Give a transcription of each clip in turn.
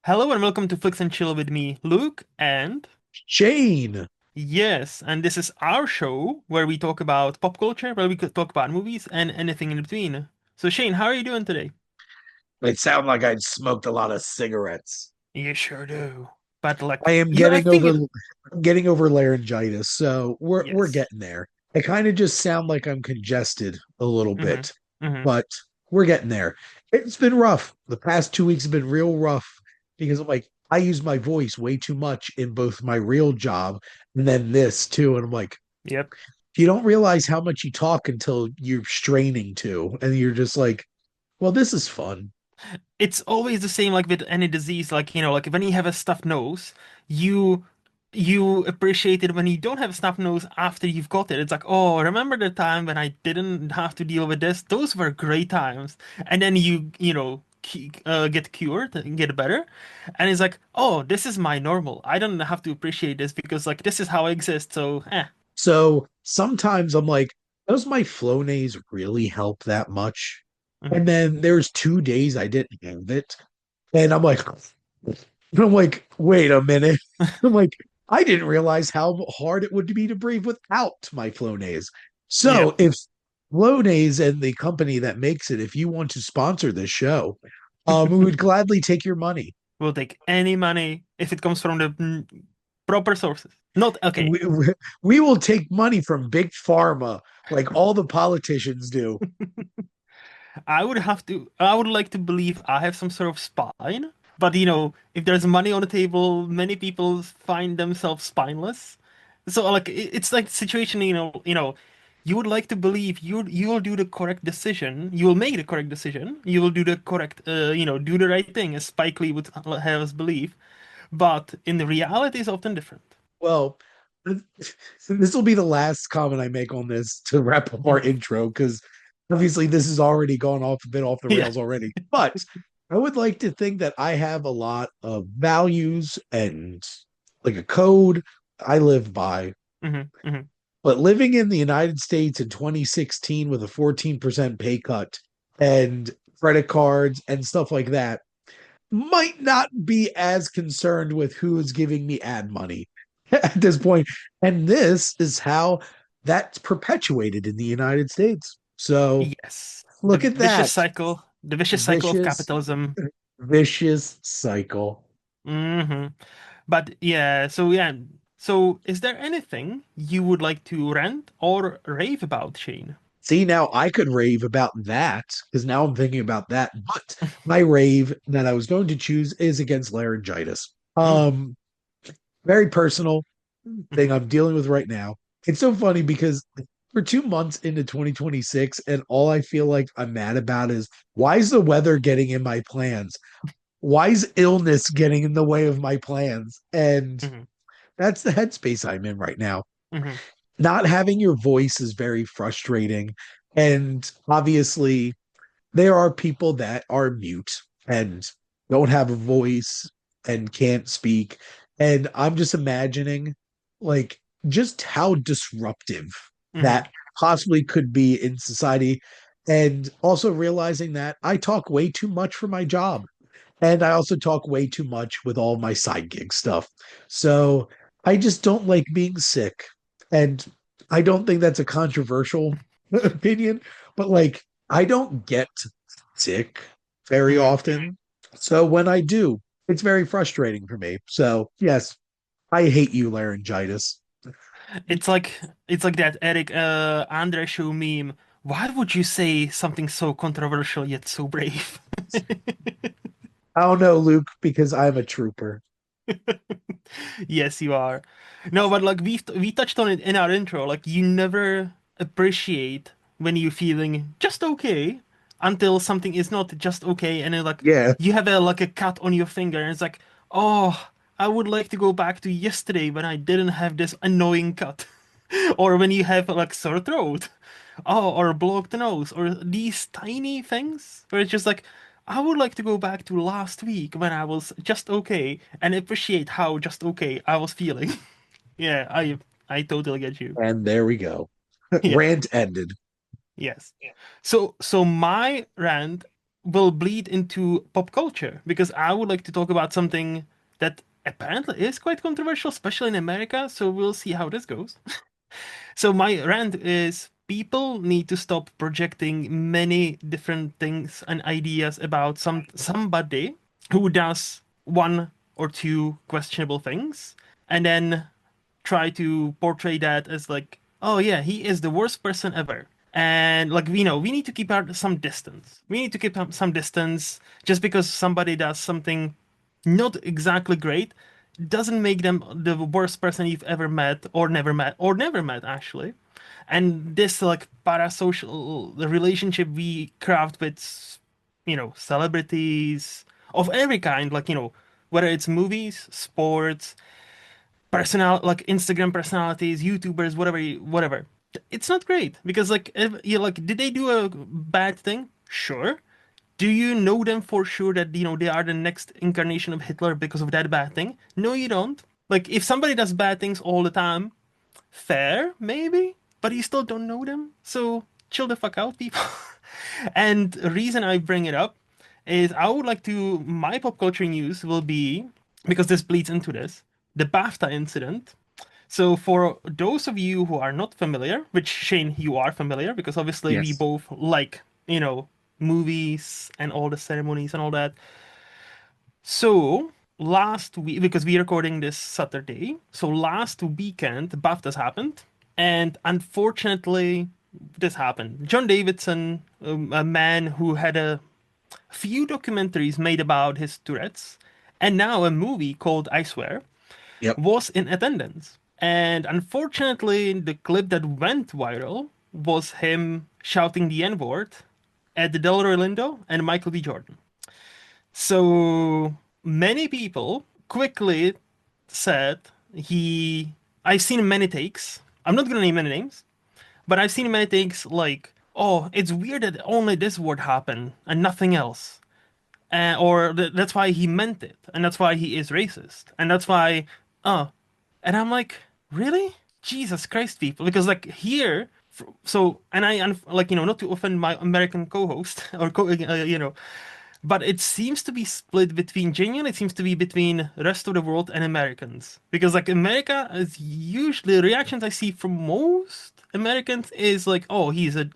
Hello and welcome to Flicks and Chill with me, Luke, and Shane, yes, and this is our show where we talk about pop culture, where we could talk about movies and anything in between. So Shane, how are you doing today? it sound like I'd smoked a lot of cigarettes. You sure do. But like, I am I think it. getting over laryngitis, so we're Yes. getting there. I kind of just sound like I'm congested a little Mm-hmm. bit, Mm-hmm. but we're getting there. It's been rough. The past 2 weeks have been real rough because I'm like I use my voice way too much in both my real job and then this too, and I'm like Yep. you don't realize how much you talk until you're straining to, and you're just like, well, this is fun. It's always the same like with any disease, like like when you have a stuffed nose, you you appreciate it when you don't have a stuffed nose after you've got it. It's like, oh, remember the time when I didn't have to deal with this? Those were great times. And then get cured and get better. And it's like, oh, this is my normal. I don't have to appreciate this because like this is how I exist. So, So sometimes I'm like, does my Flonase really help that much? Mhm. And then there's 2 days I didn't have it. And I'm like, wait a minute. I'm like, I didn't realize how hard it would be to breathe without my Flonase. Yep. So if Flonase and the company that makes it, if you want to sponsor this show, we would gladly take your money. We'll take any money if it comes from the proper sources. Not okay. We, we will take money from big pharma like all the politicians do. I would like to believe I have some sort of spine, but if there's money on the table, many people find themselves spineless. So like it's like the situation, you would like to believe you'll do the correct decision, you will make the correct decision, you will do the correct do the right thing, as Spike Lee would have us believe, but in the reality is often different. Well, this will be the last comment I make on this to wrap up our Mhm. intro because obviously this has already gone off a bit off the Yeah. rails already. But I would like to think that I have a lot of values and like a code I live by. Hmm. Hmm. But living in the United States in 2016 with a 14% pay cut and credit cards and stuff like that might not be as concerned with who is giving me ad money at this point. And this is how that's perpetuated in the United States. So Yes. look at that The vicious cycle of vicious, capitalism. vicious cycle. Hmm. But so is there anything you would like to rant or rave about, Shane? See, now I could rave about that because now I'm thinking about that. But my rave that I was going to choose is against laryngitis. Mm-hmm. Very personal thing Hmm. I'm dealing with right now. It's so funny because we're 2 months into 2026, and all I feel like I'm mad about is why is the weather getting in my plans? Why is illness getting in the way of my plans? And Hmm. that's the headspace I'm in right now. Hmm. Not having your voice is very frustrating. And obviously, there are people that are mute and don't have a voice and can't speak. And I'm just imagining like just how disruptive Hmm. that possibly could be in society. And also realizing that I talk way too much for my job. And I also talk way too much with all my side gig stuff. So I just don't like being sick. And I don't think that's a controversial opinion, but like I don't get sick very Hmm. often. So when I do, it's very frustrating for me. So yes, I hate you, laryngitis. It's like it's like that Eric Andre show meme. Why would you say something so controversial yet so brave? I don't know, Luke, because I'm a trooper. Yes, you are. No, but like we touched on it in our intro. Like you never appreciate when you're feeling just okay until something is not just okay, and then like Yeah. you have a cut on your finger, and it's like, oh, I would like to go back to yesterday when I didn't have this annoying cut, or when you have like sore throat, oh, or a blocked nose, or these tiny things where it's just like. I would like to go back to last week when I was just okay and appreciate how just okay I was feeling. Yeah, I totally get you. And there we go. Yeah, Rant ended. yes. So my rant. will bleed into pop culture because I would like to talk about something that apparently is quite controversial, especially in America. So we'll see how this goes. So my rant is people need to stop projecting many different things and ideas about somebody who does one or two questionable things and then try to portray that as like, oh yeah, he is the worst person ever. And like we need to keep out some distance. We need to keep up some distance just because somebody does something not exactly great doesn't make them the worst person you've ever met or never met actually. And this like parasocial the relationship we craft with celebrities of every kind, like whether it's movies, sports, personal like Instagram personalities, YouTubers, whatever. It's not great because like if you like did they do a bad thing? Sure. Do you know them for sure that they are the next incarnation of Hitler because of that bad thing? No, you don't. Like if somebody does bad things all the time, fair, maybe, but you still don't know them. So chill the fuck out, people. And the reason I bring it up is I would like to my pop culture news will be because this bleeds into this, the BAFTA incident. So for those of you who are not familiar, which Shane, you are familiar because obviously we Yes. both like, movies and all the ceremonies and all that. So last week, because we're recording this Saturday, so last weekend, BAFTAs happened, and unfortunately, this happened. John Davidson, a man who had a few documentaries made about his Tourette's, and now a movie called I Swear, Yep. was in attendance. And unfortunately, the clip that went viral was him shouting the N-word at the Delroy Lindo and Michael B. Jordan. So many people quickly said he. I've seen many takes. I'm not gonna name any names, but I've seen many takes like, "Oh, it's weird that only this word happened and nothing else," or that's why he meant it, and that's why he is racist, and that's why. Oh, and I'm like, really? Jesus Christ, people! Because like here, so and like not to offend my American co-host or but it seems to be split between genuine. It seems to be between rest of the world and Americans because like America is usually the reactions I see from most Americans is like, oh, he's a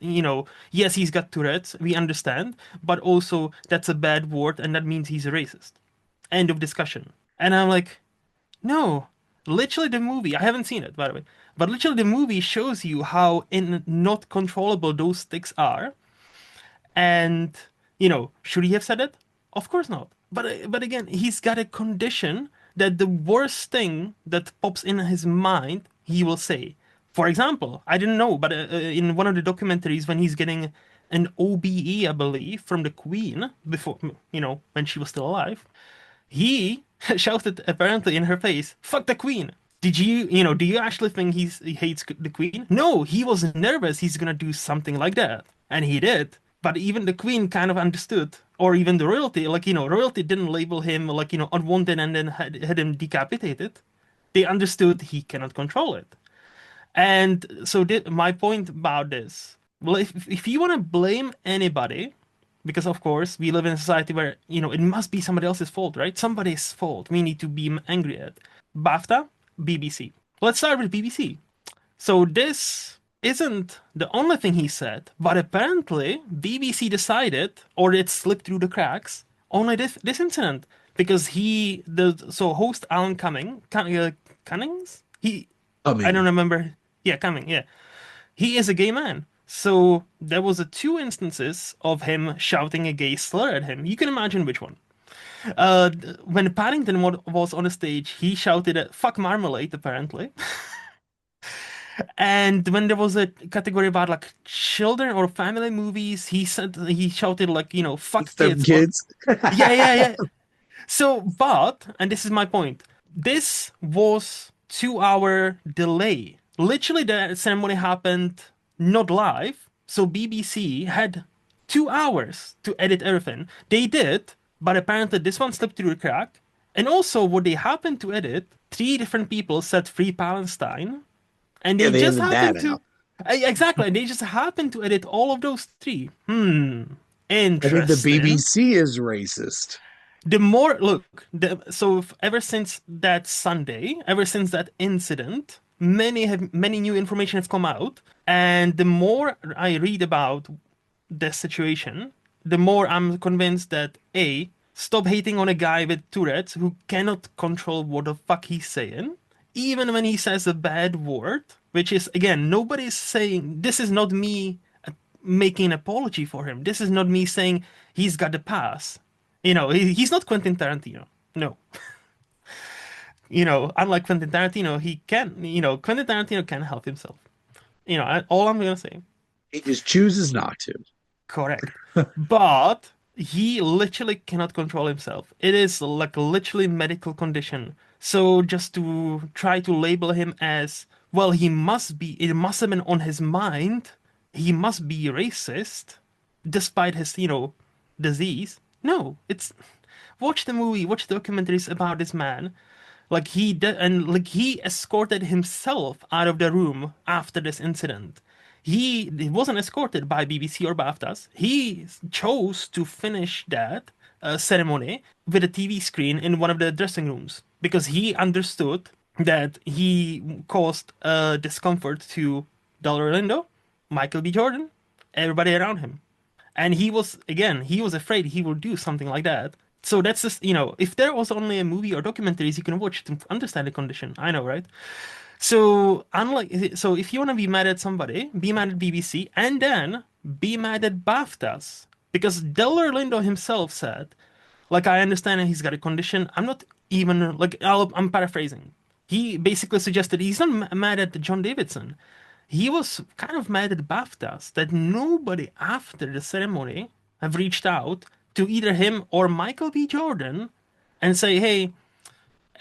yes, he's got Tourette's. We understand, but also that's a bad word and that means he's a racist. End of discussion. And I'm like, no, literally the movie. I haven't seen it by the way, but literally the movie shows you how not controllable those sticks are and should he have said it? Of course not. But again, he's got a condition that the worst thing that pops in his mind, he will say. For example, I didn't know, but in one of the documentaries, when he's getting an OBE, I believe, from the Queen before, when she was still alive, he shouted apparently in her face, "Fuck the Queen." Do you actually think he hates the Queen? No, he was nervous he's gonna do something like that. And he did. But even the Queen kind of understood. Or even the royalty, like, royalty didn't label him like, unwanted and then had him decapitated. They understood he cannot control it. And so my point about this, well, if you want to blame anybody, because of course we live in a society where, it must be somebody else's fault, right? Somebody's fault we need to be angry at. BAFTA, BBC. Let's start with BBC. So this isn't the only thing he said, but apparently BBC decided, or it slipped through the cracks, only this incident because host Alan Cummings, I I don't mean, remember. Yeah, Cumming. Yeah, he is a gay man. So there was two instances of him shouting a gay slur at him. You can imagine which one. When Paddington was on the stage, he shouted "fuck marmalade" apparently. And when there was a category about like children or family movies, he shouted like "fuck it's them kids" or kids. yeah, yeah, yeah. So, and this is my point. This was 2 hour delay. Literally, the ceremony happened not live. So BBC had 2 hours to edit everything. They did, but apparently this one slipped through the crack. And also, what they happened to edit, three different people said "Free Palestine," and Yeah, they they just ended that happened to out. exactly, and they just happened to edit all of those three. I mean, the Interesting. BBC is racist. The more look, ever since that Sunday, ever since that incident, many new information has come out, and the more I read about the situation, the more I'm convinced that A, stop hating on a guy with Tourette's who cannot control what the fuck he's saying, even when he says a bad word, which is again, nobody's saying this is not me making an apology for him. This is not me saying he's got the pass. He's not Quentin Tarantino. No. Unlike Quentin Tarantino, Quentin Tarantino can help himself. All I'm gonna say. He just chooses not to. Correct. But he literally cannot control himself. It is like a literally medical condition. So just to try to label him as, well, it must have been on his mind. He must be racist despite his, disease. No, watch the movie, watch documentaries about this man. Like he did, and like he escorted himself out of the room after this incident. He wasn't escorted by BBC or BAFTAs. He chose to finish that ceremony with a TV screen in one of the dressing rooms because he understood that he caused discomfort to Delroy Lindo, Michael B. Jordan, everybody around him. And he was afraid he would do something like that. So that's just, if there was only a movie or documentaries you can watch to understand the condition. I know, right? So if you want to be mad at somebody, be mad at BBC and then be mad at BAFTAs. Because Delroy Lindo himself said, like, I understand that he's got a condition. I'm not even, like, I'm paraphrasing. He basically suggested he's not mad at John Davidson. He was kind of mad at BAFTAs that nobody after the ceremony have reached out to either him or Michael B. Jordan and say, hey,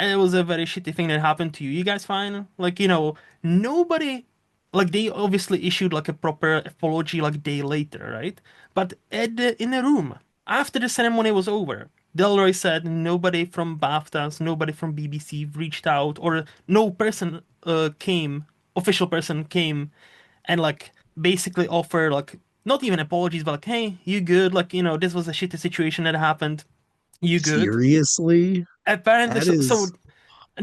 it was a very shitty thing that happened to you. You guys fine? Like, nobody, like, they obviously issued like a proper apology like a day later, right? But in a room, after the ceremony was over, Delroy said nobody from BAFTAs, nobody from BBC reached out, or no person official person came and like basically offer like not even apologies, but like, hey, you good? Like, this was a shitty situation that happened. You good? Seriously? Apparently, That so is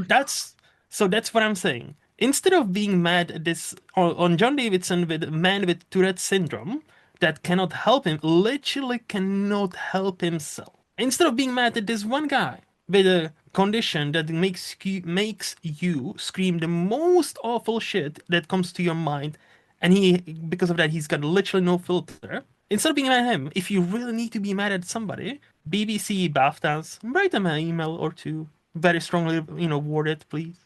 that's that's what I'm saying. Instead of being mad at this on John Davidson with a man with Tourette syndrome that cannot help him, literally cannot help himself. Instead of being mad at this one guy with a condition that makes you scream the most awful shit that comes to your mind, and because of that he's got literally no filter. Instead of being mad at him, if you really need to be mad at somebody, BBC, BAFTAs, write them an email or two, very strongly, worded, please.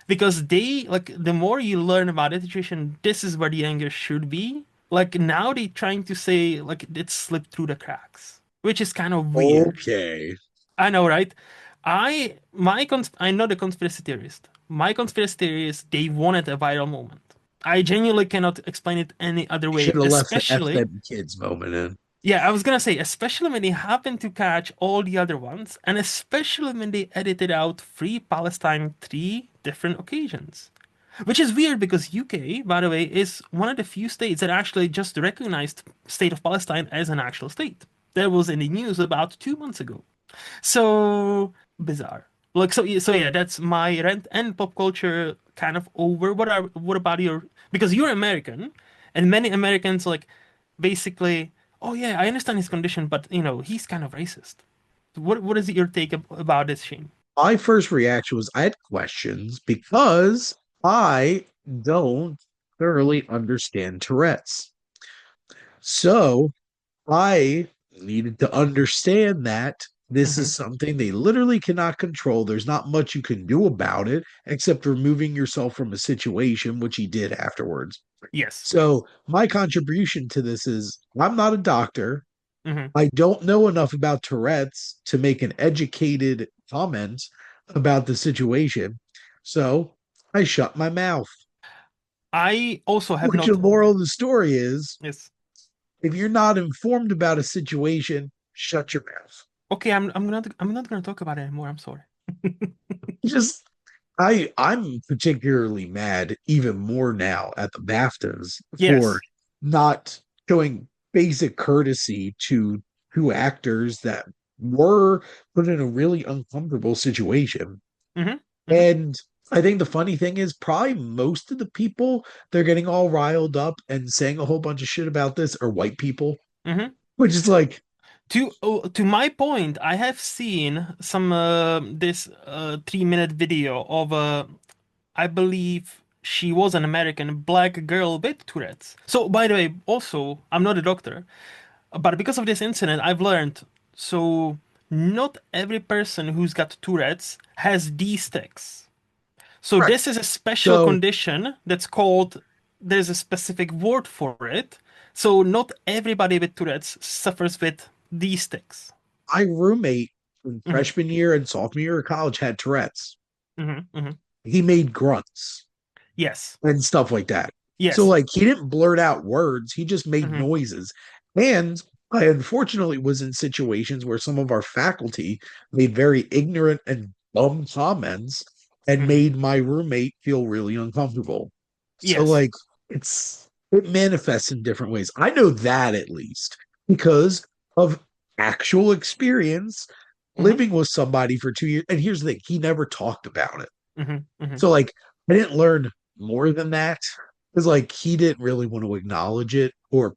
Because the more you learn about the situation, this is where the anger should be. Like now they trying to say like it slipped through the cracks, which is kind of weird. okay. I know, right? I'm not a conspiracy theorist. My conspiracy theory is they wanted a viral moment. I genuinely cannot explain it any other You way, should have left the F especially them kids moment in. yeah, I was gonna say, especially when they happen to catch all the other ones, and especially when they edited out Free Palestine three different occasions. Which is weird because UK, by the way, is one of the few states that actually just recognized State of Palestine as an actual state. That was in the news about 2 months ago. So bizarre. Like so yeah, that's my rant and pop culture kind of over. What about your because you're American and many Americans like basically, oh yeah, I understand his condition, but he's kind of racist. What is your take about this, Shane? My first reaction was I had questions because I don't thoroughly understand Tourette's. So I needed to understand that this Hmm. is something they literally cannot control. There's not much you can do about it except removing yourself from a situation, which he did afterwards. Yes. So, my contribution to this is I'm not a doctor. Hmm. I don't know enough about Tourette's to make an educated comment about the situation. So, I shut my mouth. I also have Which not. the moral of the story is Yes. if you're not informed about a situation, shut your mouth. Okay, I'm not gonna talk about it anymore. I'm sorry. Just I'm particularly mad even more now at the BAFTAs for Yes. not showing. basic courtesy to actors that were put in a really uncomfortable situation. Hmm. Hmm. And I think the funny thing is, probably most of the people they're getting all riled up and saying a whole bunch of shit about this are white people, Hmm. which is like, To my point, I have seen some this 3 minute video of I believe she was an American black girl with Tourette's. So by the way, also I'm not a doctor, but because of this incident, I've learned so not every person who's got Tourette's has these tics. So correct. this is a special So condition that's called, there's a specific word for it. So not everybody with Tourette's suffers with these tics. my roommate in Hmm. freshman year and sophomore year of college had Tourette's. Hmm. Hmm. He made grunts Yes. and stuff like that. So Yes. like he didn't blurt out words, he just made Hmm. noises. And I unfortunately was in situations where some of our faculty made very ignorant and dumb comments and Hmm. made my roommate feel really uncomfortable. So Yes. like it manifests in different ways. I know that at least because of actual experience Hmm. living with somebody for 2 years. And here's the thing, he never talked about it. Hmm. Hmm. So like I didn't learn more than that because like he didn't really want to acknowledge it or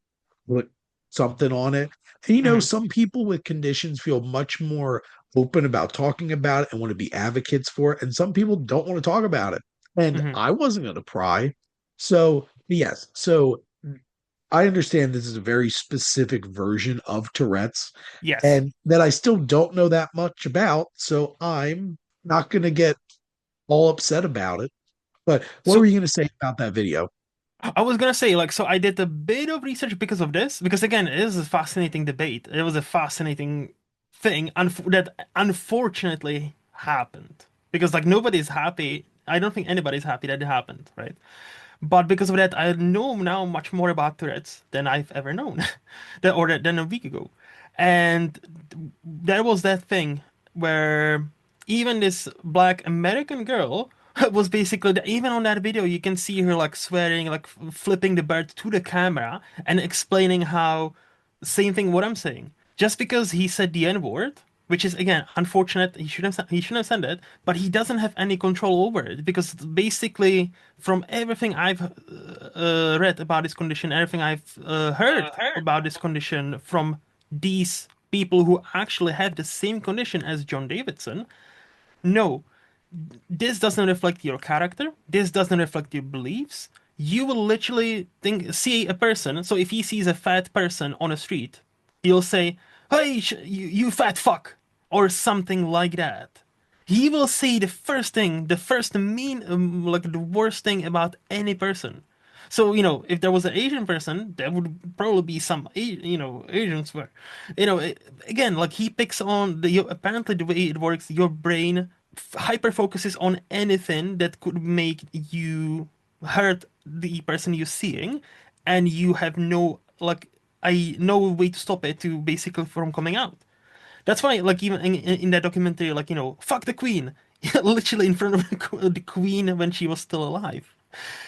put something on it. And Hmm. some people with conditions feel much more open about talking about it and want to be advocates for it. And some people don't want to talk about it. And Hmm. I wasn't going to pry. So yes. So I understand this is a very specific version of Tourette's Yes. and that I still don't know that much about. So I'm not going to get all upset about it. But what were So you going to say about that video? I was gonna say, like, so I did a bit of research because of this, because again, it is a fascinating debate. It was a fascinating thing that unfortunately happened. Because like nobody's happy. I don't think anybody's happy that it happened, right? But because of that, I know now much more about Tourette's than I've ever known, than a week ago. And there was that thing where even this black American girl was basically even on that video you can see her like swearing, like flipping the bird to the camera and explaining how same thing what I'm saying. Just because he said the N-word, which is again unfortunate, he shouldn't have said it, but he doesn't have any control over it because basically from everything I've read about this condition, everything I've heard about this condition from these people who actually have the same condition as John Davidson, no, this doesn't reflect your character. This doesn't reflect your beliefs. You will literally see a person. So if he sees a fat person on a street, he'll say, "Hey, you fat fuck," or something like that. He will say the first thing, the first mean, like the worst thing about any person. So, if there was an Asian person, there would probably be some, Asians were, again, like he picks on apparently the way it works, your brain hyper focuses on anything that could make you hurt the person you're seeing, and you have no way to stop it to basically from coming out. That's why, like, even in that documentary, like, fuck the queen, literally in front of the queen when she was still alive.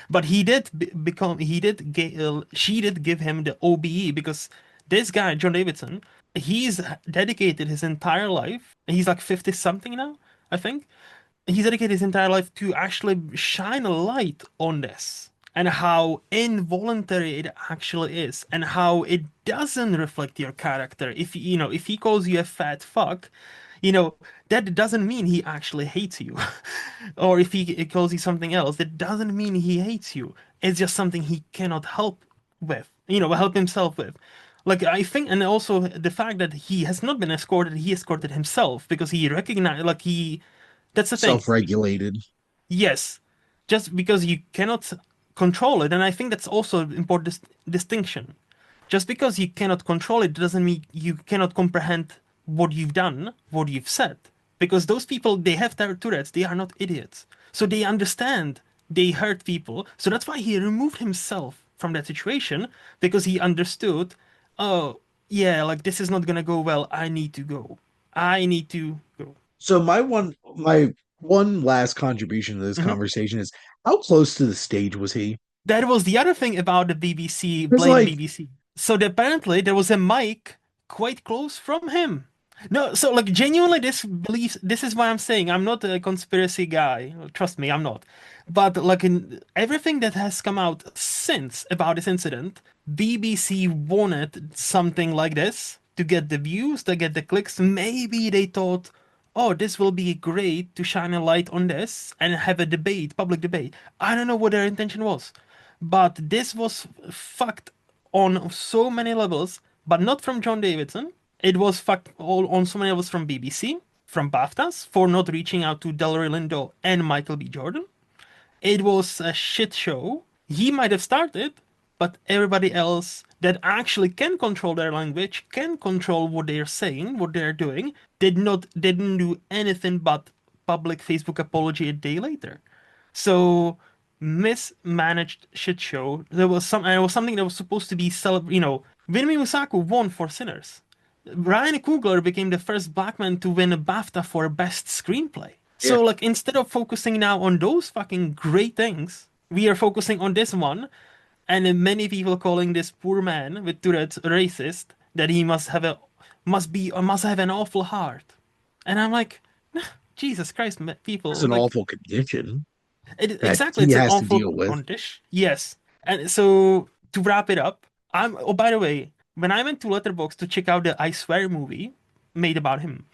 But he did become, she did give him the OBE because this guy, John Davidson, he's dedicated his entire life, and he's like 50 something now, I think. He's dedicated his entire life to actually shine a light on this and how involuntary it actually is and how it doesn't reflect your character. If he calls you a fat fuck, you know, that doesn't mean he actually hates you. Or if he calls you something else, that doesn't mean he hates you. It's just something he cannot help with, help himself with. Like, I think, and also the fact that he has not been escorted, he escorted himself because he recognized, like, that's the thing. Self-regulated. Yes, just because you cannot control it, and I think that's also an important distinction. Just because you cannot control it doesn't mean you cannot comprehend what you've done, what you've said. Because those people, they have their Tourette's, they are not idiots. So they understand they hurt people. So that's why he removed himself from that situation because he understood, oh, yeah, like this is not gonna go well. I need to go. I need to go. So my one last contribution to this Mhm. conversation is how close to the stage was he? That was the other thing about the BBC, Because blame like BBC. So apparently there was a mic quite close from him. No, so like genuinely this is why I'm saying I'm not a conspiracy guy. Trust me, I'm not. But like in everything that has come out since about this incident, BBC wanted something like this to get the views, to get the clicks. Maybe they thought, oh, this will be great to shine a light on this and have a debate, public debate. I don't know what their intention was, but this was fucked on so many levels, but not from John Davidson. It was fucked all on so many levels from BBC, from BAFTAs for not reaching out to Delroy Lindo and Michael B. Jordan. It was a shit show. He might have started, but everybody else that actually can control their language, can control what they're saying, what they're doing, didn't do anything but public Facebook apology a day later. So mismanaged shit show. There was something that was supposed to be Winnie Musaku won for Sinners. Ryan Coogler became the first black man to win a BAFTA for best screenplay. Yeah. So like instead of focusing now on those fucking great things, we are focusing on this one, and then many people calling this poor man with Tourette's racist, that he must have an awful heart. And I'm like, Jesus Christ, It's people, an like awful condition that exactly, he it's an has to awful deal with. condition. Yes. And so to wrap it up, oh by the way, when I went to Letterboxd to check out the I Swear movie made about him,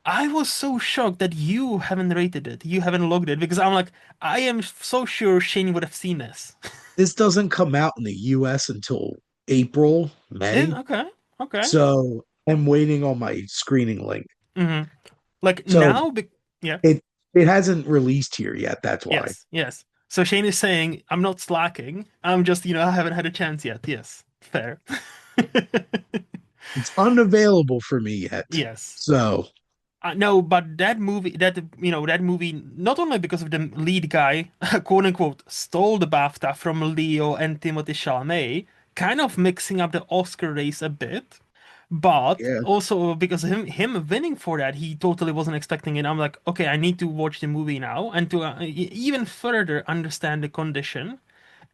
I was so shocked that you haven't rated it. You haven't logged it because I'm like, I am so sure Shane would have seen this. This doesn't come out in the US until April, Yeah, May. okay. Okay. So I'm waiting on my screening link. hmm Like So now, yeah. it it hasn't released here yet. That's why. Yes. Yes. So Shane is saying, I'm not slacking. I'm just, I haven't had a chance yet. Yes. Fair. It's unavailable for me yet. Yes. So No, but that movie, not only because of the lead guy, quote unquote, stole the BAFTA from Leo and Timothée Chalamet, kind of mixing up the Oscar race a bit, but yeah. also because of him winning for that, he totally wasn't expecting it. I'm like, okay, I need to watch the movie now and to even further understand the condition.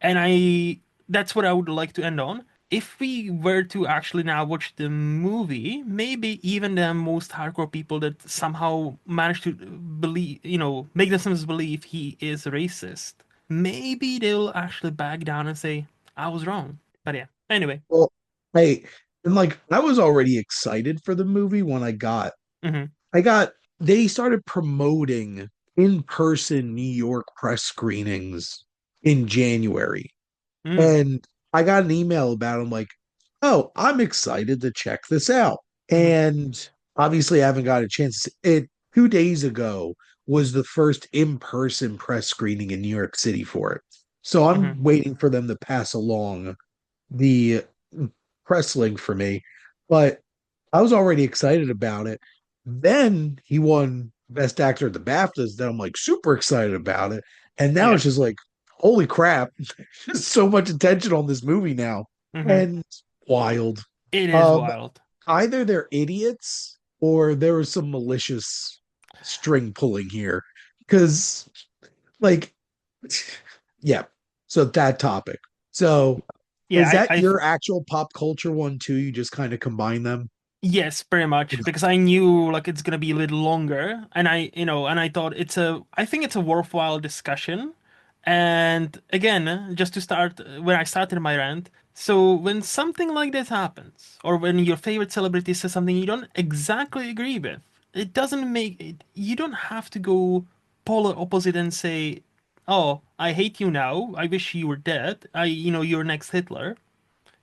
And that's what I would like to end on. If we were to actually now watch the movie, maybe even the most hardcore people that somehow manage to believe, make themselves believe he is racist, maybe they'll actually back down and say, I was wrong. But yeah, anyway. Well, hey, and like I was already excited for the movie when hmm I got they started promoting in-person New York press screenings in January. mm And I got an email about him like, oh, I'm excited to check this out. hmm And obviously I haven't got a chance. It 2 days ago was the first in-person press screening in New York City for it. So hmm I'm waiting for them to pass along the press link for me. But I was already excited about it. Then he won Best Actor at the BAFTAs. Then I'm like super excited about it. And now Yeah. it's just like, holy crap, there's so much attention on this movie now. hmm And wild. It is Um, wild. Either they're idiots or there was some malicious string pulling here. Because, like, yeah. So that topic. So Yeah, is that I your actual pop culture one too? You just kind of combine them? Yes, pretty much, because I knew like it's gonna be a little longer, and I thought I think it's a worthwhile discussion. And again, just to start when I started my rant, so when something like this happens, or when your favorite celebrity says something you don't exactly agree with, it doesn't make it, you don't have to go polar opposite and say, "Oh, I hate you now. I wish you were dead. You're next Hitler."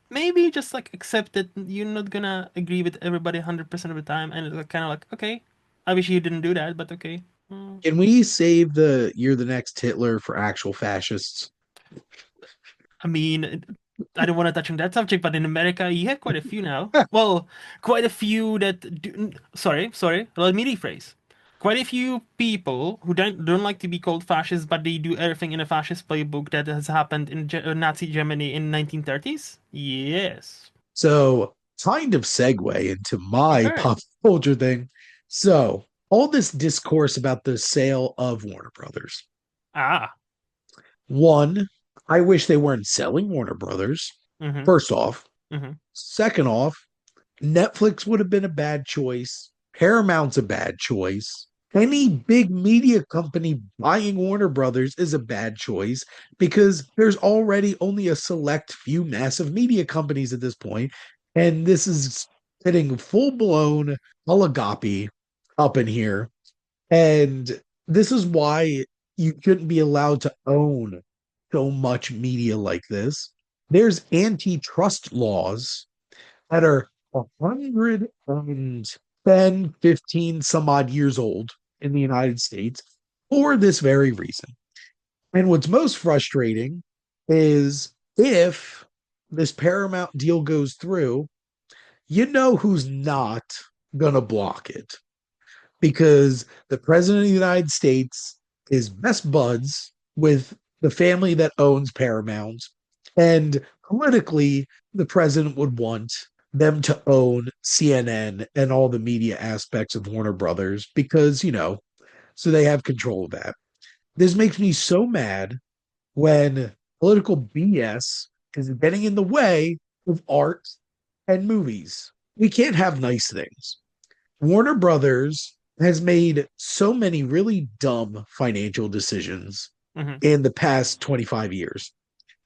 Maybe just like accept that you're not gonna agree with everybody 100% of the time, and it's kind of like, okay, I wish you didn't do that, but okay. Can we save the "you're the next Hitler" for actual fascists? I mean, I don't want to touch on that subject, but in America, you have quite a few now. Well, quite a few that do, sorry, let me rephrase. Quite a few people who don't like to be called fascists, but they do everything in a fascist playbook that has happened in Nazi Germany in 1930s. Yes. So, kind of segue into my Okay. pop culture thing. So, all this discourse about the sale of Warner Brothers. Ah. One, I wish they weren't selling Warner Brothers. Mm-hmm. First off. Hmm. Second off, Netflix would have been a bad choice. Paramount's a bad choice. Any big media company buying Warner Brothers is a bad choice because there's already only a select few massive media companies at this point, and this is getting full blown oligopoly up in here. And this is why you shouldn't be allowed to own so much media like this. There's antitrust laws that are 110, 15 some odd years old in the United States for this very reason. And what's most frustrating is if this Paramount deal goes through, you know who's not going to block it because the president of the United States is best buds with the family that owns Paramount. And politically, the president would want them to own CNN and all the media aspects of Warner Brothers because, so they have control of that. This makes me so mad when political BS is getting in the way of art and movies. We can't have nice things. Warner Brothers has made so many really dumb financial decisions Hmm. in the past 25 years.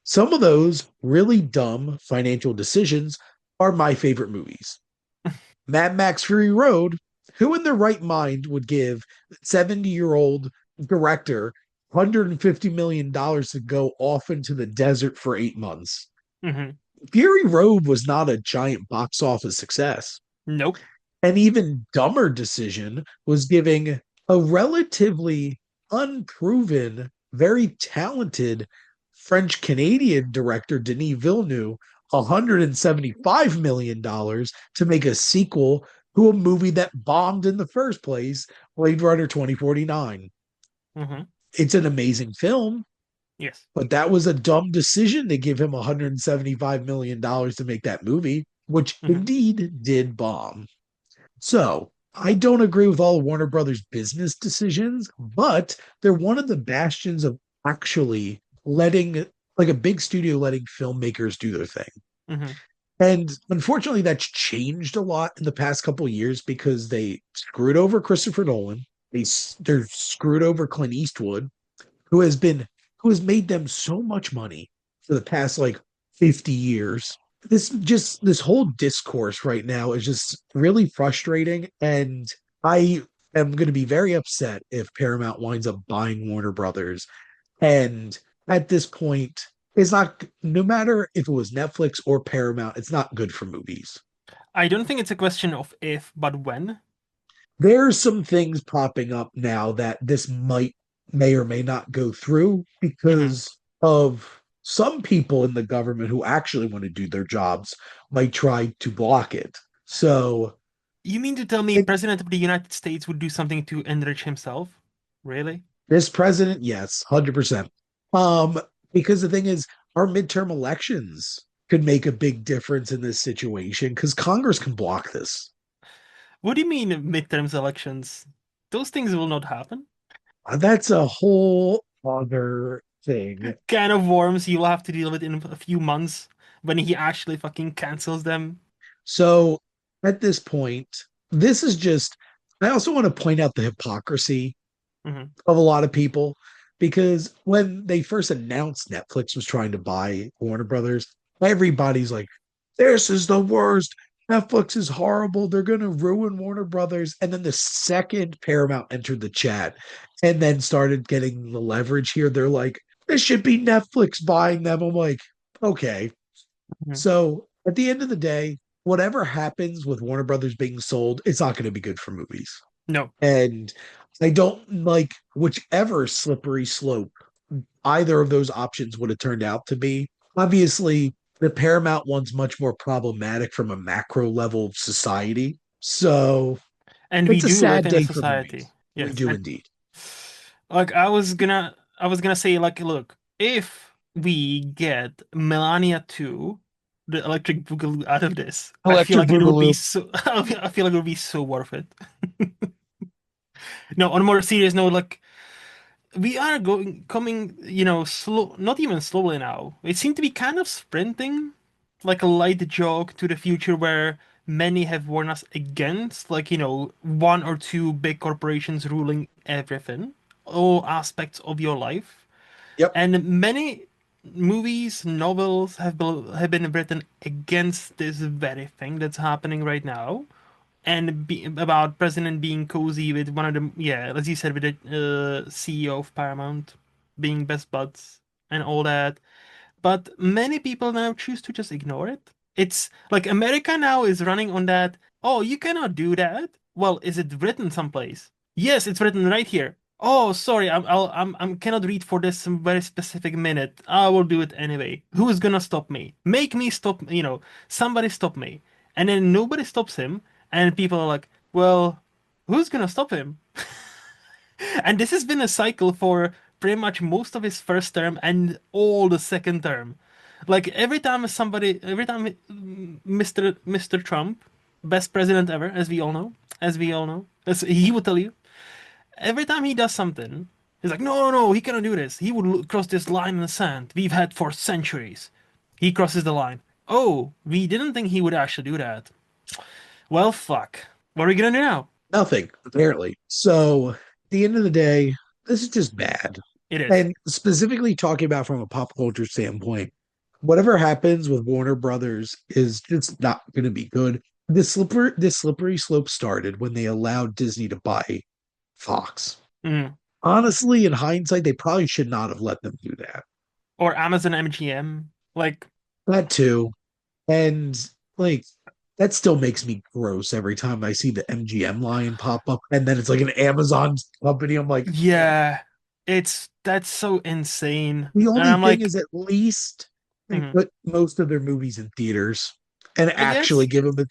Some of those really dumb financial decisions are my favorite movies. Mad Max Fury Road, who in their right mind would give 70-year-old director $150 million to go off into the desert for 8 months? Hmm. Fury Road was not a giant box office success. Nope. An even dumber decision was giving a relatively unproven, very talented French Canadian director, Denis Villeneuve, $175 million to make a sequel to a movie that bombed in the first place, Blade Runner 2049. Hmm. It's an amazing film, Yes. but that was a dumb decision to give him $175 million to make that movie, which Hmm. indeed did bomb. So I don't agree with all of Warner Brothers' business decisions, but they're one of the bastions of actually letting, like a big studio letting filmmakers do their thing. Hmm. And unfortunately, that's changed a lot in the past couple of years because they screwed over Christopher Nolan. They're screwed over Clint Eastwood, who has been who has made them so much money for the past like 50 years. This whole discourse right now is just really frustrating, and I am going to be very upset if Paramount winds up buying Warner Brothers. And at this point, it's not, no matter if it was Netflix or Paramount, it's not good for movies. I don't think it's a question of if, but when. There's some things popping up now that this may or may not go through Hmm. because of some people in the government who actually want to do their jobs might try to block it. So You mean to tell me it, President of the United States would do something to enrich himself? Really? this president, yes, 100%. Um, because the thing is, our midterm elections could make a big difference in this situation because Congress can block this. What do you mean midterms elections? Those things will not happen. That's a whole other thing. Can of worms you'll have to deal with in a few months when he actually fucking cancels them. So at this point, this is just, I also want to point out the hypocrisy Hmm. of a lot of people because when they first announced Netflix was trying to buy Warner Brothers, everybody's like, this is the worst. Netflix is horrible. They're going to ruin Warner Brothers. And then the second Paramount entered the chat and then started getting the leverage here, they're like, this should be Netflix buying them. I'm like, okay. Hmm. So at the end of the day, whatever happens with Warner Brothers being sold, it's not going to be good for movies. No. And I don't like whichever slippery slope either of those options would have turned out to be. Obviously, the Paramount one's much more problematic from a macro level of society. So And we it's a do live sad in a day for society. movies. We Yes. do And indeed. like I was gonna say, like, look, if we get Melania 2, the electric boogaloo out of this, I feel Electric like it would be Boogaloo. so I feel like it would be so worth it. No, on a more serious note, like we are going coming, slow, not even slowly now. It seemed to be kind of sprinting. like a light joke to the future where many have warned us against, like, one or two big corporations ruling everything, all aspects of your life. Yep. And many movies, novels have been written against this very thing that's happening right now. And about President being cozy with one of the, yeah, as you said, with the CEO of Paramount being best buds and all that. But many people now choose to just ignore it. It's like America now is running on that. Oh, you cannot do that. Well, is it written someplace? Yes, it's written right here. Oh, sorry, I'm cannot read for this very specific minute. I will do it anyway. Who's gonna stop me? Make me stop. Somebody stop me. And then nobody stops him, and people are like, well, who's gonna stop him? And this has been a cycle for pretty much most of his first term and all the second term. Like every time Mr. Trump, best president ever, as we all know, as he would tell you, every time he does something, he's like, no, no, no, he cannot do this. He would cross this line in the sand we've had for centuries. He crosses the line. Oh, we didn't think he would actually do that. Well, fuck. What are we gonna do now? Nothing, apparently. So, at the end of the day, this is just bad. It is. And specifically talking about from a pop culture standpoint, whatever happens with Warner Brothers is just not going to be good. This slippery slope started when they allowed Disney to buy Fox. Mm. Honestly, in hindsight, they probably should not have let them do that. Or Amazon MGM. Like, That too. And like that still makes me gross every time I see the MGM line pop up and then it's like an Amazon company. I'm like, yeah, that's so insane. the And only I'm thing like, is at least they mhm, put most of their movies in theaters and I actually guess. give them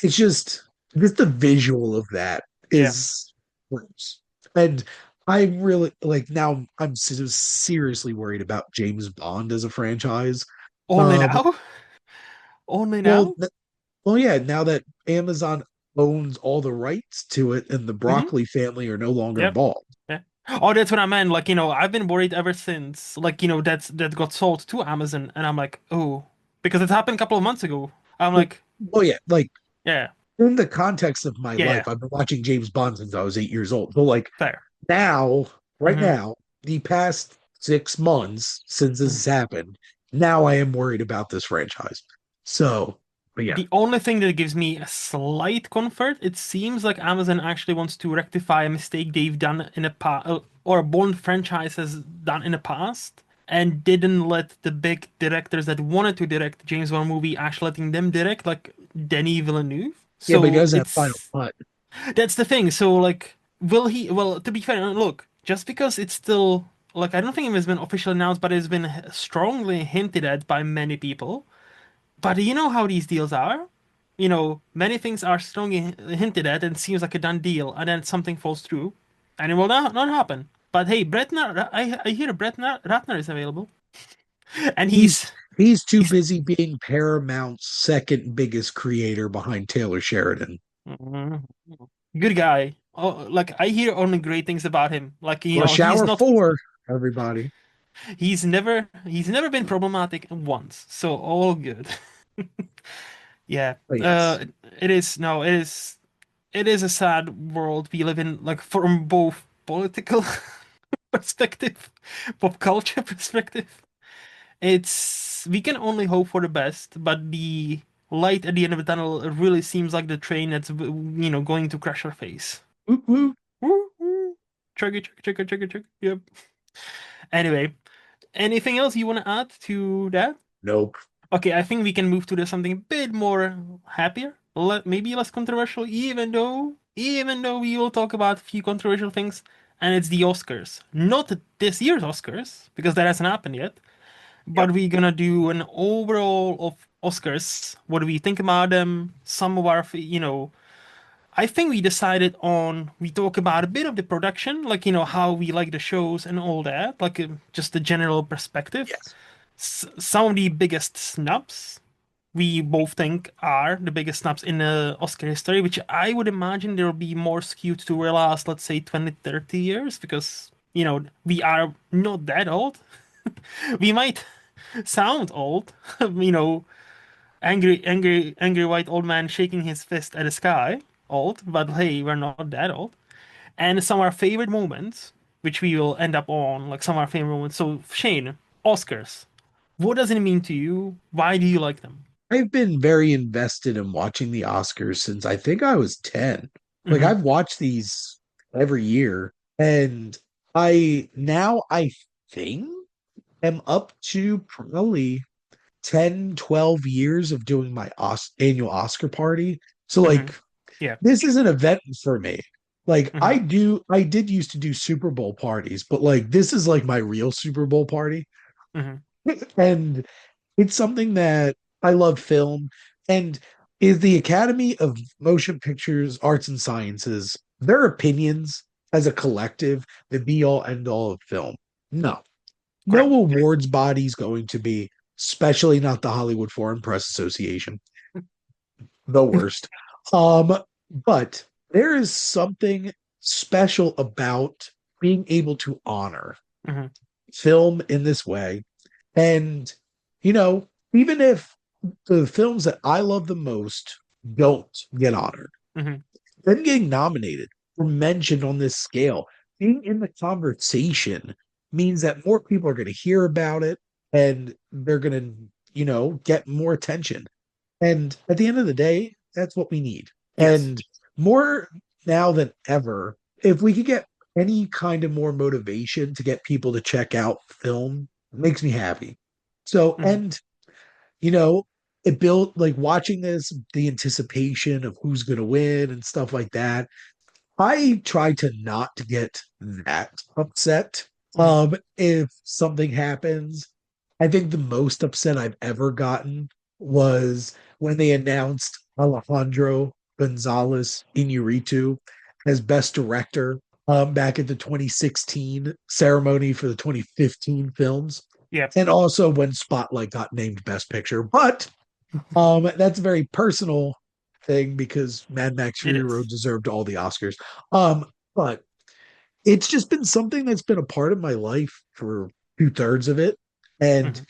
it's just the visual of that Yeah. is gross. And I'm really like now I'm seriously worried about James Bond as a franchise. Only Um, now? Only well, now? well, yeah, now that Amazon owns all the rights to it and the Hmm. Broccoli family are no longer Yep. involved. Yeah. Oh, that's what I meant. Like, I've been worried ever since, like, that got sold to Amazon, and I'm like, oh, because it happened a couple of months ago. I'm Well, like, well, yeah, like yeah, in the context of my yeah, yeah, life, I've been watching James Bond since I was 8 years old. So, like fair. now, right Hmm. now, the past 6 months since this has happened, now I am worried about this franchise. So, but yeah, The only thing that gives me a slight comfort, it seems like Amazon actually wants to rectify a mistake they've done in the past, or a Bond franchise has done in the past, and didn't let the big directors that wanted to direct James Bond movie actually letting them direct, like Denis Villeneuve. yeah, but he So doesn't have final it's cut. that's the thing. So like, will he? Well, to be fair, look, just because it's still like I don't think it has been officially announced, but it's been strongly hinted at by many people. But you know how these deals are? Many things are strongly hinted at and seems like a done deal, and then something falls through, and it will not happen. But hey, I hear Ratner is available, and He's he's he's too he's busy being Paramount's second biggest creator behind Taylor Sheridan. Mhm. Good guy. Oh, like I hear only great things about him. Like Rush he's Hour not 4, everybody. he's never been problematic once, so all good. Yeah. But yes, It is no, it is a sad world we live in, like from both political perspective, pop culture perspective. We can only hope for the best, but the light at the end of the tunnel really seems like the train that's going to crash our face. woo woo. Woo, woo. Chugga, chugga, chugga, chugga, chugga. Yep. Anyway, anything else you want to add to that? Nope. Okay, I think we can move to something a bit more happier, maybe less controversial, even though we will talk about a few controversial things, and it's the Oscars. Not this year's Oscars, because that hasn't happened yet, Yep. but we're gonna do an overall of Oscars. What do we think about them? Some of our, I think we talk about a bit of the production, like, how we like the shows and all that, like just the general perspective. Yes. Some of the biggest snubs we both think are the biggest snaps in Oscar history, which I would imagine there will be more skewed to the last, let's say, 20, 30 years, because, we are not that old. We might sound old, you know, angry white old man shaking his fist at the sky. Old, but hey, we're not that old. And some of our favorite moments, which we will end up on, like some of our favorite moments. So, Shane, Oscars. What does it mean to you? Why do you like them? I've been very invested in watching the Oscars since I think I was 10. Like Hmm. I've watched these every year and I think am up to probably 10, 12 years of doing my annual Oscar party. So Hmm. like Yeah. this is an event for me. Like Hmm. I did used to do Super Bowl parties, but like this is like my real Super Bowl party. Hmm. And it's something that I love film and is the Academy of Motion Pictures Arts and Sciences, their opinions as a collective, the be all end all of film. No. No Correct. awards body's going to be, especially not the Hollywood Foreign Press Association, the worst. Um, but there is something special about being able to honor Hmm. film in this way. And, even if the films that I love the most don't get honored, Hmm. them getting nominated or mentioned on this scale, being in the conversation means that more people are going to hear about it and they're going to, get more attention. And at the end of the day, that's what we need. Yes. And more now than ever, if we could get any kind of more motivation to get people to check out film, it makes me happy. So, Hmm. and you know, it built like watching this, the anticipation of who's going to win and stuff like that. I try to not get that upset. Hmm. If something happens, I think the most upset I've ever gotten was when they announced Alejandro Gonzalez Iñárritu as Best Director back at the 2016 ceremony for the 2015 films, Yeah. and also when Spotlight got named Best Picture. But that's a very personal thing because Mad Max It Fury Road is. deserved all the Oscars. But it's just been something that's been a part of my life for 2/3 of it, and Hmm.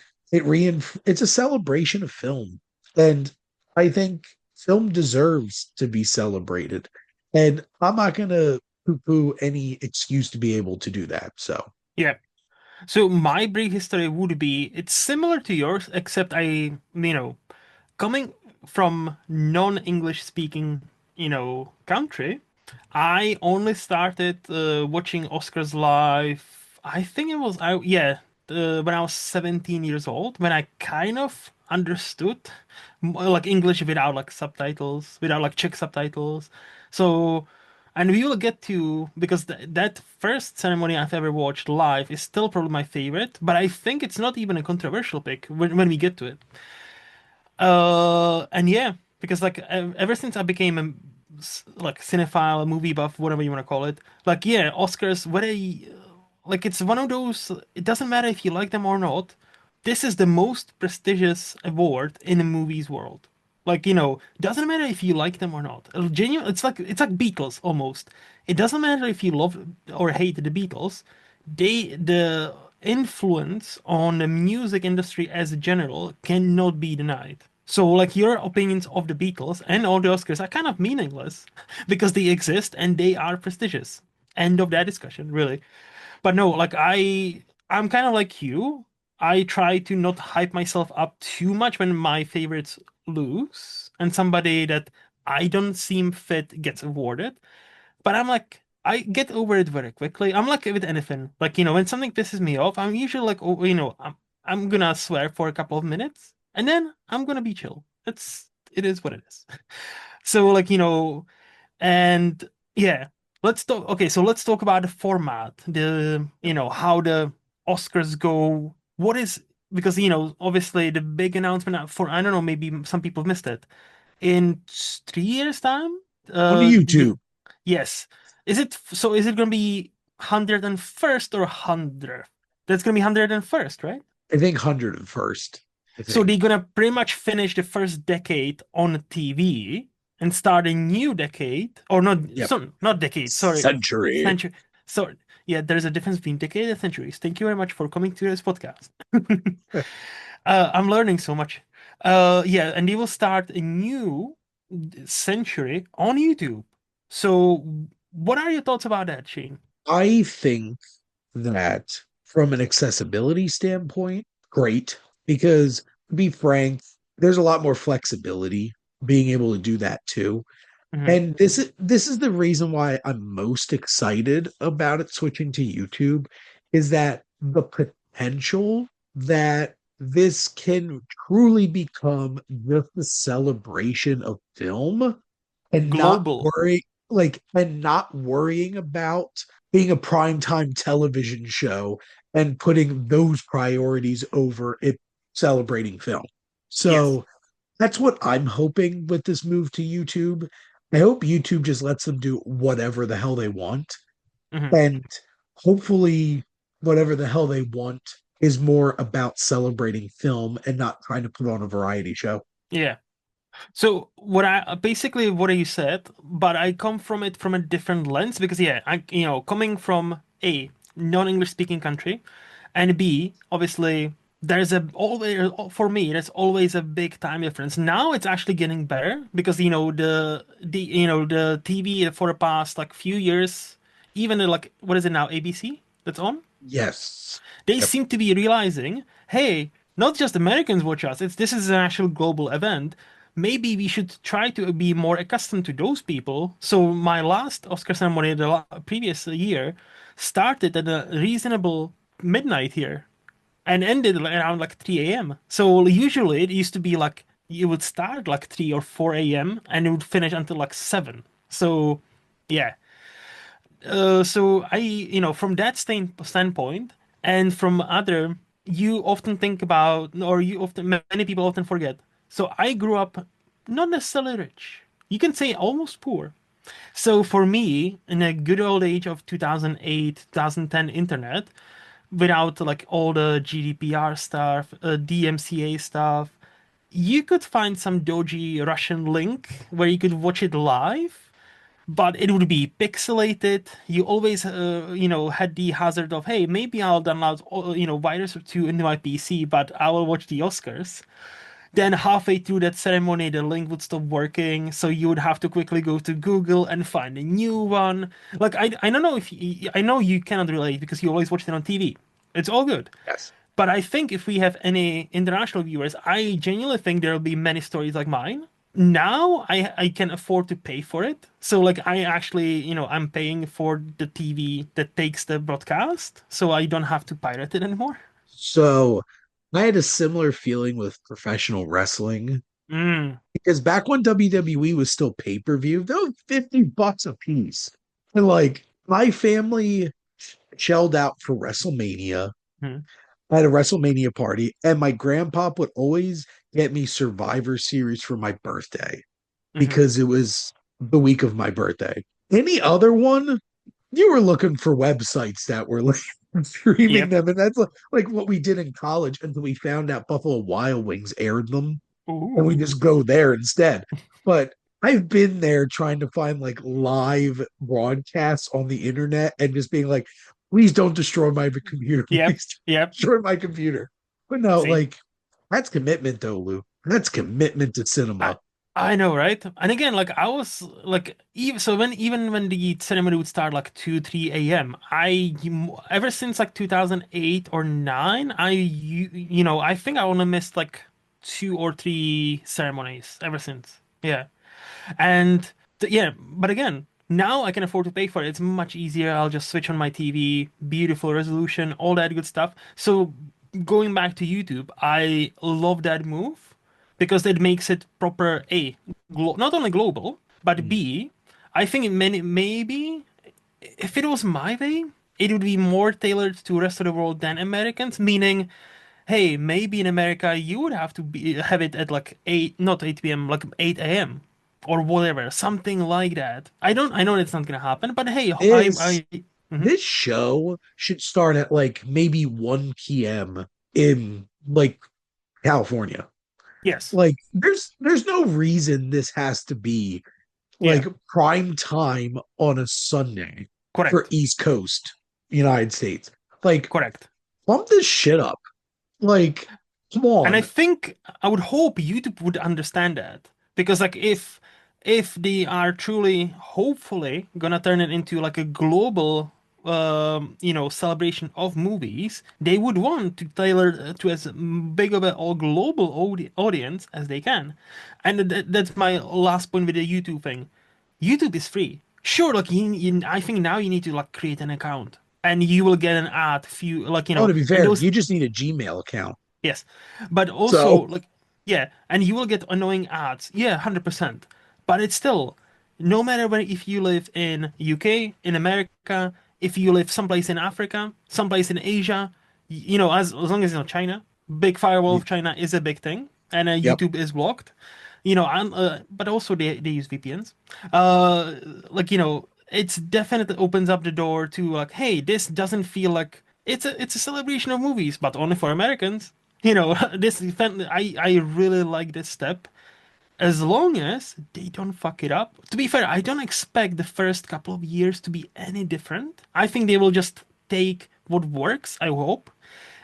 it's a celebration of film, and I think film deserves to be celebrated, and I'm not gonna poo-poo any excuse to be able to do that. So, Yeah. So my brief history would be it's similar to yours, except coming from non-English speaking, country, I only started watching Oscars live. I think it was when I was 17 years old, when I kind of understood like English without like subtitles, without like Czech subtitles. So, and we will get to because that first ceremony I've ever watched live is still probably my favorite, but I think it's not even a controversial pick when we get to it. And yeah, because like ever since I became a like cinephile, a movie buff, whatever you want to call it, like yeah, Oscars, like it's one of those. It doesn't matter if you like them or not. This is the most prestigious award in the movies world. Like doesn't matter if you like them or not. Genuine, it's like Beatles almost. It doesn't matter if you love or hate the Beatles. The influence on the music industry as a general cannot be denied. So, like, your opinions of the Beatles and all the Oscars are kind of meaningless because they exist and they are prestigious. End of that discussion, really. But no, like, I'm kind of like you. I try to not hype myself up too much when my favorites lose and somebody that I don't seem fit gets awarded. But I'm like, I get over it very quickly. I'm like with anything. Like, when something pisses me off, I'm usually like, oh, I'm gonna swear for a couple of minutes and then I'm gonna be chill. It is what it is. So like, and yeah, let's talk. Okay, so let's talk about the format, how the Oscars go. What is because obviously the big announcement for I don't know, maybe some people missed it in 3 years' time. on You YouTube, yes, is it gonna be 101st or 100th? That's gonna be 101st, right? I think 101st. I So they're think. gonna pretty much finish the first decade on TV and start a new decade, or not? Yep. So not decade, sorry, Century. century. Sorry, yeah, there's a difference between decade and centuries. Thank you very much for coming to this podcast. I'm learning so much. Yeah, and they will start a new century on YouTube. So, what are your thoughts about that, Shane? I think that from an accessibility standpoint, great, because to be frank, there's a lot more flexibility being able to do that too. Hmm. And this is the reason why I'm most excited about it switching to YouTube is that the potential that this can truly become just a celebration of film and Global. not worrying about being a primetime television show and putting those priorities over it celebrating film. Yes. So that's what I'm hoping with this move to YouTube. I hope YouTube just lets them do whatever the hell they want. Hmm. And hopefully, whatever the hell they want is more about celebrating film and not trying to put on a variety show. Yeah. So what I basically what you said, but I come from it from a different lens because yeah, coming from A, non-English speaking country, and B, obviously there's a always for me there's always a big time difference. Now it's actually getting better because the TV for the past like few years, even like what is it now, ABC that's on? Yes. They Yep. seem to be realizing, hey, not just Americans watch us. This is an actual global event. Maybe we should try to be more accustomed to those people. So my last Oscar ceremony the previous year started at a reasonable midnight here and ended around like 3 a.m. So usually it used to be like you would start like 3 or 4 a.m. and it would finish until like 7. So yeah, so from that standpoint, and from other, you often think about, or many people often forget. So I grew up not necessarily rich. You can say almost poor. So for me, in a good old age of 2008, 2010 internet, without like all the GDPR stuff, DMCA stuff, you could find some dodgy Russian link where you could watch it live, but it would be pixelated. You always, had the hazard of, hey, maybe I'll download, virus or two into my PC, but I will watch the Oscars. Then halfway through that ceremony, the link would stop working, so you would have to quickly go to Google and find a new one. Like I don't know if I know you cannot relate because you always watched it on TV. It's all good. Yes. But I think if we have any international viewers, I genuinely think there'll be many stories like mine. Now I can afford to pay for it. So like I actually, I'm paying for the TV that takes the broadcast, so I don't have to pirate it anymore. So I had a similar feeling with professional wrestling Mm. because back when WWE was still pay-per-view, they were $50 a piece. And like my family shelled out for WrestleMania. Mm. I had a WrestleMania party, and my grandpa would always get me Survivor Series for my birthday Hmm. because it was the week of my birthday. Any other one, you were looking for websites that were like streaming Yep. them, and that's like what we did in college until we found out Buffalo Wild Wings aired them, and we Ooh. just go there instead. But I've been there trying to find like live broadcasts on the internet and just being like, please don't destroy my computer. Yep. Please don't Yep. destroy my computer. But no, See. like that's commitment though, Lou. That's commitment to I cinema. I know, right? And again, like I was like even when the ceremony would start like 2, 3 a.m., ever since like 2008 or 9, I think I only missed like 2 or 3 ceremonies ever since. Yeah. And yeah, but again, now I can afford to pay for it. It's much easier. I'll just switch on my TV, beautiful resolution, all that good stuff. So going back to YouTube, I love that move because it makes it proper not only global, but Mm. B, I think maybe if it was my way, it would be more tailored to rest of the world than Americans, meaning hey, maybe in America you would have to have it at like 8, not 8 p.m., like 8 a.m. or whatever, something like that. I know it's not gonna happen, but hey, This Mhm. this show should start at like maybe 1 p.m. in like California. Yes, Like there's no reason this has to be yeah, like prime time on a Sunday for correct, East Coast United States. Like correct. bump this shit up. Like Come And I on. think I would hope YouTube would understand that because like if they are truly hopefully gonna turn it into like a global celebration of movies, they would want to tailor to as big of a all global audience as they can. And that's my last point with the YouTube thing. YouTube is free. Sure, like I think now you need to like create an account and you will get an ad few like Oh, to be and fair, those. you just need a Gmail account. Yes. But So also, like, yeah, and you will get annoying ads. Yeah, 100%. But it's still, no matter where, if you live in UK, in America, if you live someplace in Africa, someplace in Asia, as long as it's not China, big firewall y- of China is a big thing, and yep, YouTube is blocked. But also they use VPNs. Like, it's definitely opens up the door to like, hey, this doesn't feel like it's a celebration of movies, but only for Americans. I really like this step as long as they don't fuck it up. To be fair, I don't expect the first couple of years to be any different. I think they will just take what works, I hope,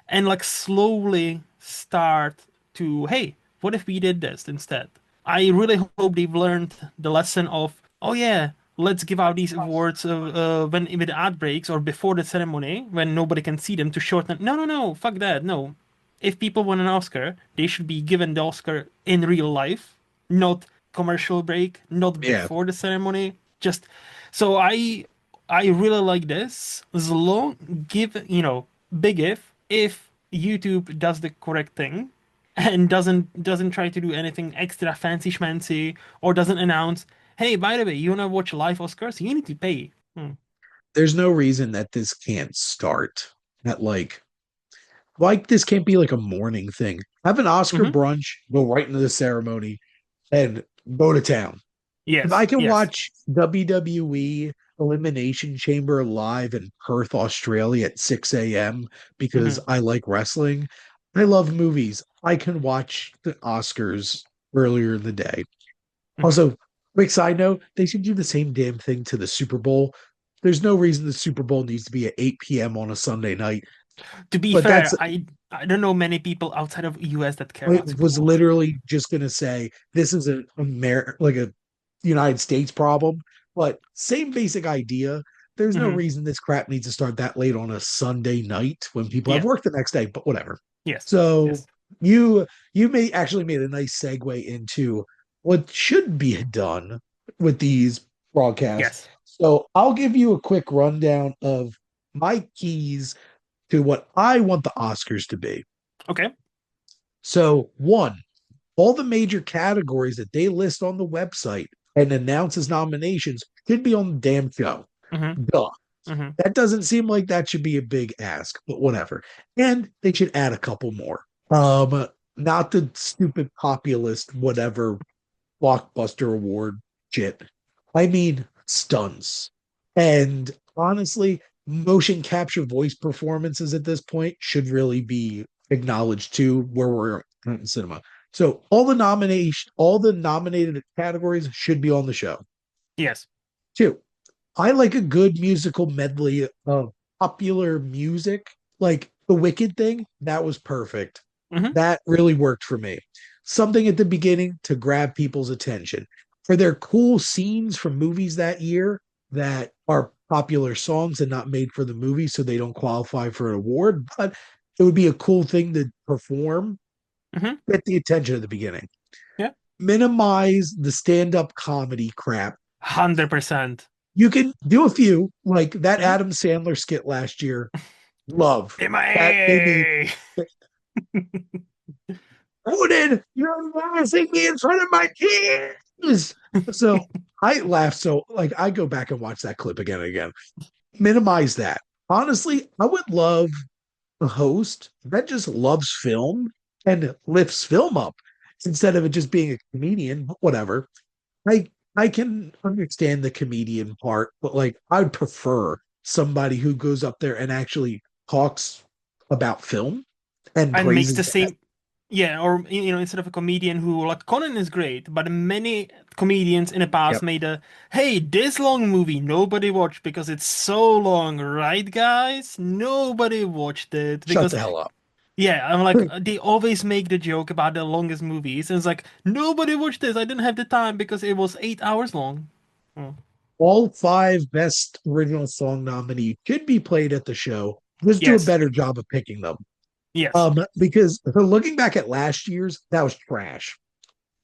and like slowly start to, hey, what if we did this instead? I really hope they've learned the lesson of, oh yeah, let's give out these awards when with ad breaks or before the ceremony when nobody can see them to shorten. No, no, no, fuck that. No, if people won an Oscar, they should be given the Oscar in real life, not commercial break, not yeah. before the ceremony. Just so I really like this. As long give big if YouTube does the correct thing and doesn't try to do anything extra fancy schmancy or doesn't announce, hey, by the way, you wanna watch live Oscars? You need to pay. Hmm. There's no reason that this can't start at like this can't be like a morning thing. Have an Oscar Mm-hmm. brunch, go right into the ceremony, and go to town. If I Yes, can yes. watch WWE Elimination Chamber live in Perth, Australia at 6 a.m. because Mm-hmm. I like wrestling, I love movies. I can watch the Oscars earlier in the day. Mm-hmm. Also, quick side note, they should do the same damn thing to the Super Bowl. There's no reason the Super Bowl needs to be at 8 p.m. on a Sunday night, To be but that's fair, I don't know many people outside of US that care I about Super was Bowl. literally just gonna say this is like a United States problem, but same basic idea. There's no Mm-hmm. reason this crap needs to start that late on a Sunday night when people have Yeah. work the next day, but whatever. Yes. So Yes. you you may actually made a nice segue into what should be done with these broadcasts. Yes. So I'll give you a quick rundown of my keys to what I want the Oscars to be. Okay. So, one, all the major categories that they list on the website and announce as nominations should be on the damn show. Mm-hmm. Duh. Mm-hmm. That doesn't seem like that should be a big ask, but whatever. And they should add a couple more. Not the stupid populist, whatever blockbuster award shit. I mean, stunts. And honestly, motion capture voice performances at this point should really be acknowledged too, where we're in cinema. So all the nominated categories should be on the show. Yes. Two, I like a good musical medley of popular music, like the Wicked thing. That was perfect. Mm-hmm. That really worked for me. Something at the beginning to grab people's attention. Are there cool scenes from movies that year that are popular songs and not made for the movie, so they don't qualify for an award? But it would be a cool thing to perform. Mm-hmm. Get the attention at the beginning. Yeah. Minimize the stand-up comedy crap. 100%. You can do a few, like that Mm-hmm. Adam Sandler skit last year. Love In my that made me. Odin, you're embarrassing me in front of my kids. So I laugh. So like I go back and watch that clip again and again. Minimize that. Honestly, I would love a host that just loves film and lifts film up instead of it just being a comedian. Whatever. I I can understand the comedian part, but like I'd prefer somebody who goes up there and actually talks about film and And makes the praises that. same. Yeah, or instead of a comedian who like Conan is great, but many comedians in the past Yep. made a, hey, this long movie nobody watched because it's so long, right, guys? Nobody watched it Shut because the hell up. Yeah, I'm like they always make the joke about the longest movies, and it's like nobody watched this. I didn't have the time because it was 8 hours long. Oh, All five best original song nominees should be played at the show. Just do a yes, better job of picking them. yes. Because looking back at last year's, that was trash.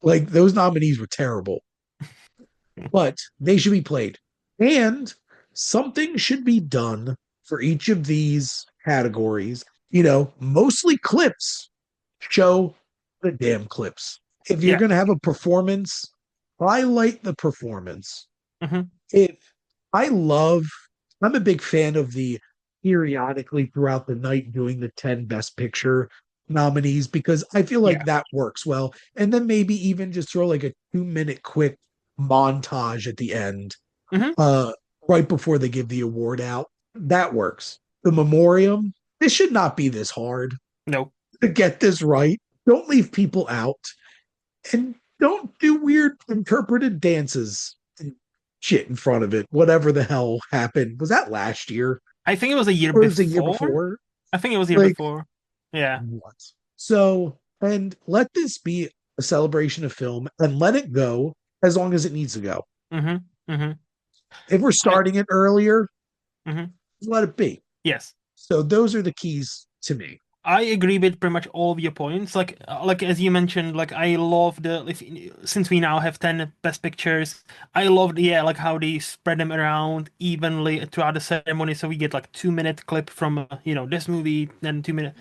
Like those nominees were terrible, but they should be played. And something should be done for each of these categories. Mostly clips. Show the damn clips. If you're Yeah. going to have a performance, highlight the performance. Hmm. If I love, I'm a big fan of the periodically throughout the night doing the 10 best picture nominees because I feel like Yeah. that works well. And then maybe even just throw like a 2 minute quick montage at the end, Hmm. uh, right before they give the award out. That works. The memoriam, this should not be this hard No. to get this right. Don't leave people out and don't do weird interpreted dances and shit in front of it. Whatever the hell happened. Was that last year I think it was a year or was it the year before. before? I think it was a year Like, before. Yeah. what? So, and let this be a celebration of film and let it go as long as it needs to go. Hmm. Hmm. If we're I. starting it earlier, Hmm. let it be. Yes. So, those are the keys to me. I agree with pretty much all of your points. Like as you mentioned, like I love since we now have 10 best pictures, I loved yeah, like how they spread them around evenly throughout the ceremony. So we get like 2 minute clip from this movie, then 2 minute.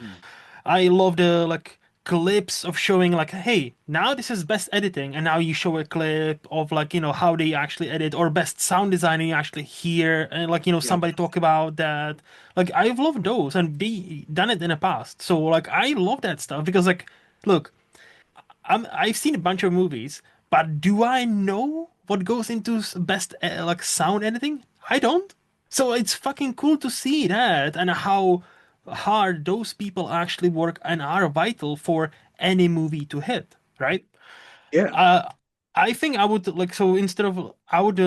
I love the like clips of showing like, hey, now this is best editing, and now you show a clip of like how they actually edit, or best sound design, and you actually hear and like Yep. somebody talk about that. Like I've loved those, and they done it in the past. So like I love that stuff because like, look, I've seen a bunch of movies, but do I know what goes into best like sound editing? I don't. So it's fucking cool to see that and how hard those people actually work and are vital for any movie to hit, right? Yeah. Uh, I think I would like so instead of I would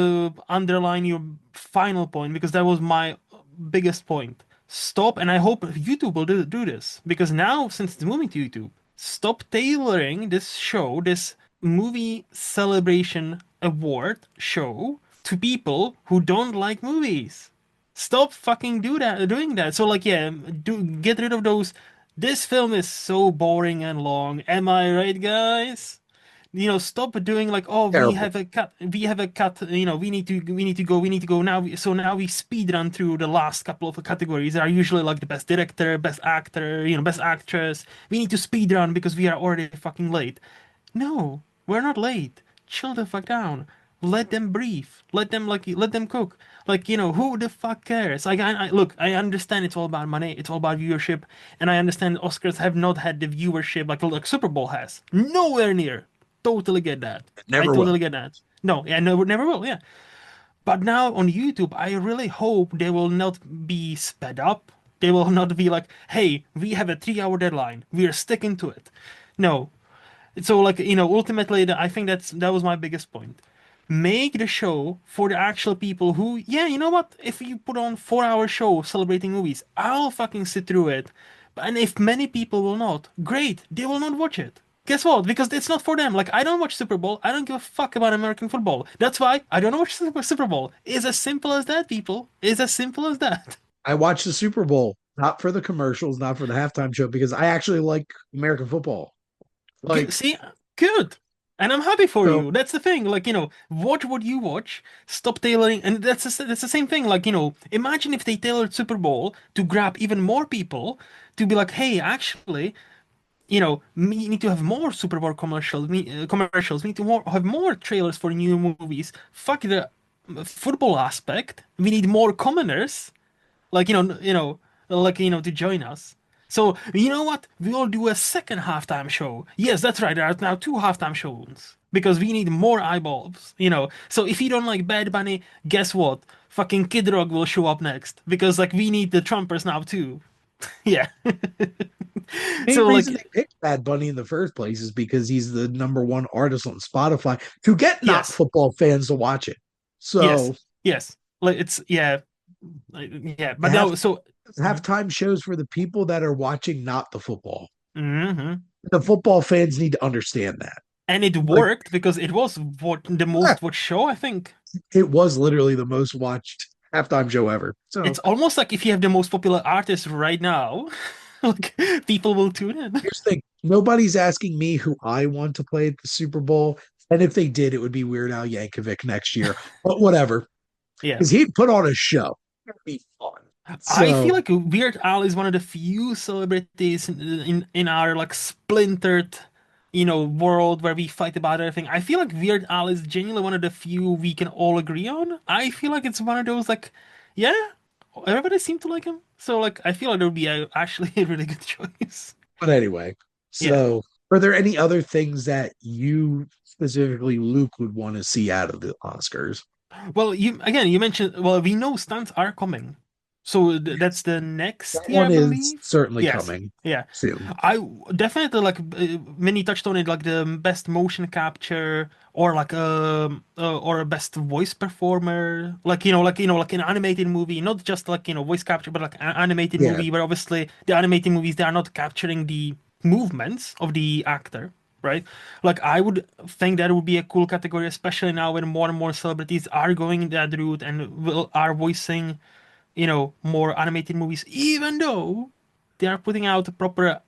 underline your final point because that was my biggest point. Stop, and I hope YouTube will do this because now since it's moving to YouTube, stop tailoring this show, this movie celebration award show to people who don't like movies. Stop fucking doing that. So like yeah, get rid of those. This film is so boring and long. Am I right, guys? Stop doing like, oh, Terrible. we have a cut, we need to go now. So now we speed run through the last couple of categories that are usually like the best director, best actor, best actress. We need to speed run because we are already fucking late. No, we're not late. Chill the fuck down. Let them breathe. Let them cook. Like, who the fuck cares? Like, look, I understand it's all about money. It's all about viewership. And I understand Oscars have not had the viewership like Super Bowl has. Nowhere near. Totally get that. I Never will. totally get that. No, yeah, never will. Yeah. But now on YouTube, I really hope they will not be sped up. They will not be like, hey, we have a 3 hour deadline. We are sticking to it. No, so like ultimately, I think that was my biggest point. Make the show for the actual people who, yeah, you know what? If you put on 4 hour show celebrating movies, I'll fucking sit through it. And if many people will not, great, they will not watch it. Guess what? Because it's not for them. Like I don't watch Super Bowl. I don't give a fuck about American football. That's why I don't watch Super Bowl. It's as simple as that, people. It's as simple as that. I watched the Super Bowl, not for the commercials, not for the halftime show, because I actually like American football. Like, See, good. And I'm happy for so you. That's the thing. Like, watch what you watch. Stop tailoring. And that's the same thing. Like, imagine if they tailored Super Bowl to grab even more people to be like, hey, actually, we need to have more Super Bowl commercials. Commercials. We need to have more trailers for new movies. Fuck the football aspect. We need more commoners like to join us. So you know what? We will do a second halftime show. Yes, that's right. There are now two halftime shows because we need more eyeballs. So if you don't like Bad Bunny, guess what? Fucking Kid Rock will show up next because like we need the Trumpers now too. Yeah. main So reason like they picked Bad Bunny in the first place is because he's the number one artist on Spotify to get not yes, football fans to watch it. yes, So yes. Like it's yeah. Yeah, but Half no. So, mhm, halftime shows for the people that are watching, not the football. mhm. The football fans need to understand that. And it Like, worked because it was what the yeah, most watched show, I think. it was literally the most watched halftime show ever. So It's almost like if you have the most popular artist right now, like people will tune in. here's the thing: nobody's asking me who I want to play at the Super Bowl, and if they did, it would be Weird Al Yankovic next year. But whatever, Yeah. because he'd put on a show. It'd be fun. I feel So like Weird Al is one of the few celebrities in our like splintered, world where we fight about everything. I feel like Weird Al is genuinely one of the few we can all agree on. I feel like it's one of those like, yeah, everybody seemed to like him. So like, I feel like it would be actually a really good choice. but anyway, Yeah. so are there any other things that you specifically, Luke, would want to see out of the Oscars? Well, you mentioned, well, we know stunts are coming. So that's Yes. the That next year, I one is believe. certainly Yes. coming Yeah. soon. I definitely like when you touched on it, like the best motion capture or like or a best voice performer, like an animated movie, not just like voice capture, but like an animated Yeah, movie where obviously the animated movies they are not capturing the movements of the actor, right? Like I would think that would be a cool category, especially now when more and more celebrities are going that route and will are voicing, more animated movies, even though they are putting out a proper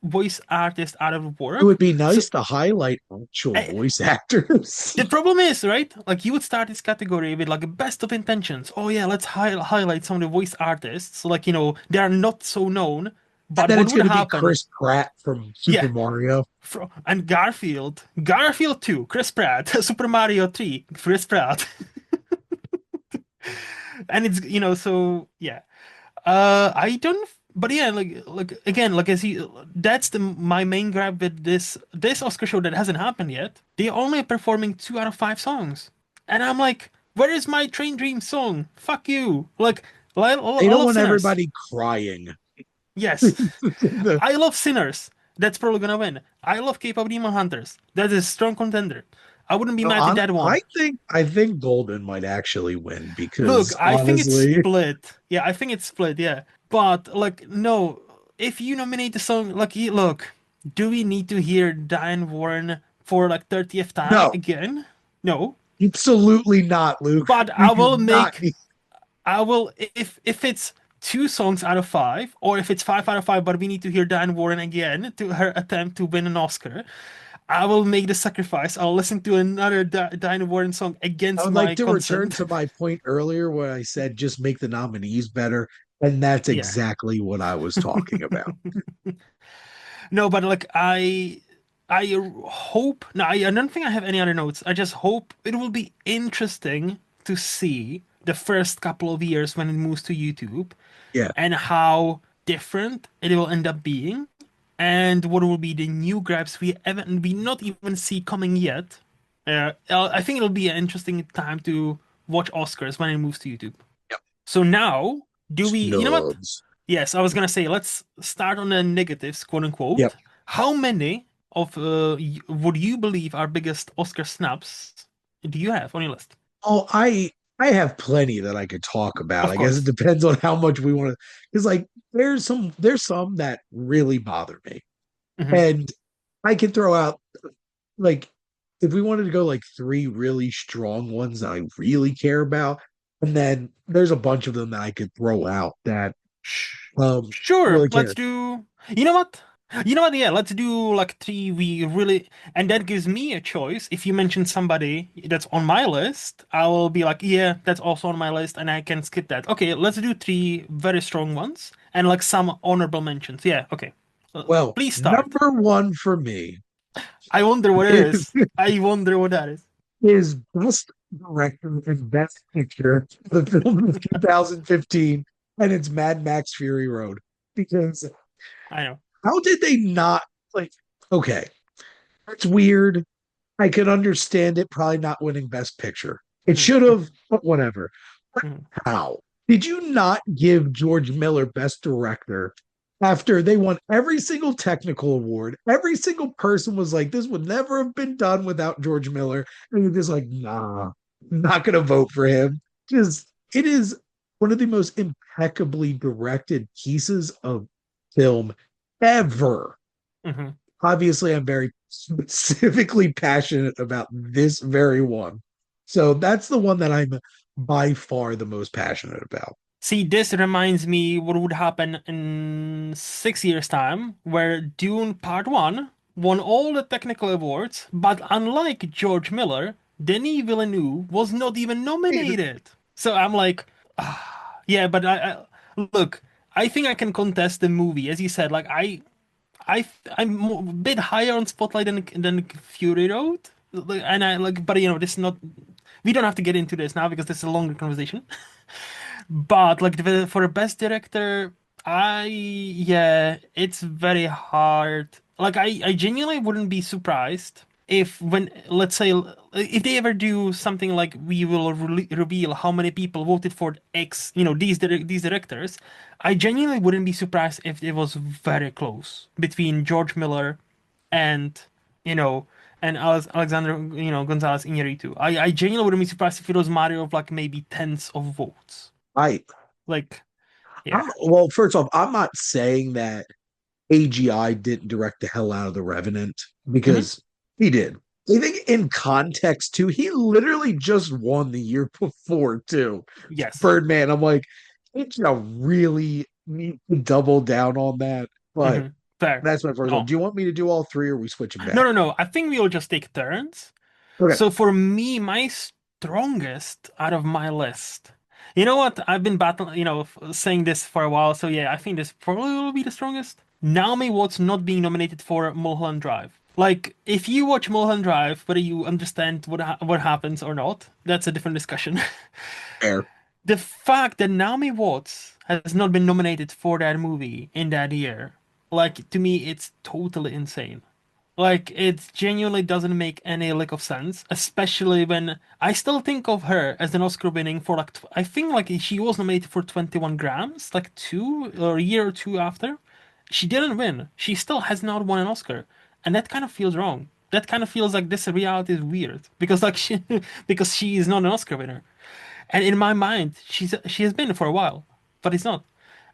voice artist out of it work. would be So nice to highlight actual I, voice actors. the problem is, right? Like you would start this category with like a best of intentions. Oh yeah, let's highlight some of the voice artists. So, like, they are not so known. And But then what it's would going to be happen? Chris Pratt from Super Yeah, Mario. and Garfield 2, Chris Pratt, Super Mario 3, Chris Pratt. And it's, so yeah. I don't. But yeah, like again, like as he, that's my main grab with this Oscar show that hasn't happened yet. They're only performing 2 out of 5 songs, and I'm like, where is my Train Dream song? Fuck you! Like, They I don't love want Sinners. everybody crying. Yes, I love Sinners. That's probably gonna win. I love K-pop Demon Hunters. That is a strong contender. I wouldn't be No, mad at that one. I think Golden might actually win Look, because I think it's honestly, split. Yeah, I think it's split. Yeah, but like, no, if you nominate the song, like, look, do we need to hear Diane Warren for like 30th time no, again? No, absolutely not, Luke. but We do not need. I will, if it's 2 songs out of 5, or if it's 5 out of 5, but we need to hear Diane Warren again to her attempt to win an Oscar. I will make the sacrifice. I'll listen to another Diane Warren song I against would like my to return consent. to my point earlier where I said just make the nominees better, and that's Yeah. exactly what I was talking about. No, but like I hope. No, I don't think I have any other notes. I just hope it will be interesting to see the first couple of years when it moves to YouTube Yeah. and how different it will end up being, and what will be the new grabs we not even see coming yet. I think it'll be an interesting time to watch Oscars when it moves to YouTube. Yep. So now, do we? You know what? Snubs. Yes, I was gonna say let's start on the negatives, quote Yep. unquote. How many of would you believe are biggest Oscar snubs do you have on your list? Oh, I have plenty that I could talk about. Of I guess it course. depends on how much we want to. Because like there's some that really bother me, Hmm. and I could throw out like if we wanted to go like three really strong ones that I really care about, and then there's a bunch of them that I could throw out that Sure, really let's care. do. You know what? You know what? Yeah, let's do like three. We really, and that gives me a choice. If you mention somebody that's on my list, I will be like, yeah, that's also on my list, and I can skip that. Okay, let's do three very strong ones and like some honorable mentions. Yeah, okay. Well, Please start. number one for me I wonder what it is is. I wonder what that is. is best director and best picture for the film of 2015, and it's Mad Max Fury Road. Because I know. how did they not like? Okay, it's weird. I can understand it probably not winning Best Picture. It Mhm, should have, mhm, but whatever. But mhm, how did you not give George Miller Best Director after they won every single technical award? Every single person was like, "This would never have been done without George Miller," and you're just like, "Nah, I'm not gonna vote for him." Just it is one of the most impeccably directed pieces of film ever. Hmm. Obviously, I'm very specifically passionate about this very one. So that's the one that I'm by far the most passionate about. See, this reminds me what would happen in 6 years' time, where Dune Part 1 won all the technical awards, but unlike George Miller, Denis Villeneuve was not even nominated. So I'm like, yeah, but look, I think I can contest the movie, as you said. Like I'm a bit higher on Spotlight than Fury Road, and I like, but this is not. We don't have to get into this now because this is a longer conversation. But like for the best director, yeah, it's very hard. Like I genuinely wouldn't be surprised if when let's say if they ever do something like we will reveal how many people voted for X, these directors. I genuinely wouldn't be surprised if it was very close between George Miller and you know and Alexander Gonzalez Iñárritu. I genuinely wouldn't be surprised if it was Mario of like maybe tens of votes. I Like, yeah. I'm well, first off, I'm not saying that AGI didn't direct the hell out of The Revenant Hmm. because he did. I think in context too, he literally just won the year before too. Yes. Birdman. I'm like, you really need to double down on that. But Hmm. Fair. that's my first one. No. Do you want me to do all three or are we switching No, back? no, no. I think we'll just take turns. Okay. So for me, my strongest out of my list. You know what? I've been battling, saying this for a while. So yeah, I think this probably will be the strongest. Naomi Watts not being nominated for Mulholland Drive. Like, if you watch Mulholland Drive, whether you understand what happens or not, that's a different discussion. Fair. The fact that Naomi Watts has not been nominated for that movie in that year, like to me, it's totally insane. Like it genuinely doesn't make any lick of sense, especially when I still think of her as an Oscar winning for like I think like she was nominated for 21 grams, like two or a year or two after. She didn't win. She still has not won an Oscar, and that kind of feels wrong. That kind of feels like this reality is weird because like because she is not an Oscar winner. And in my mind, she has been for a while, but it's not.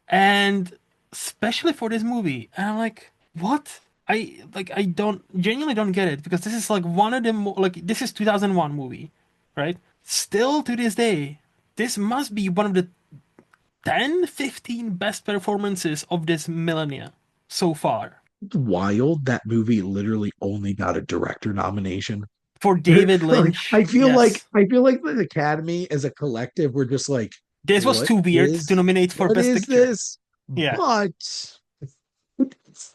And especially for this movie, and I'm like, what? I don't genuinely don't get it because this is like one of the like this is 2001 movie, right? Still to this day, this must be one of the 10, 15 best performances of this millennia so far. It's wild that movie literally only got a director nomination. For David Lynch, yes. I feel like the Academy as a collective we're just like, This was too weird to nominate for what Best is Picture. this? Yeah. But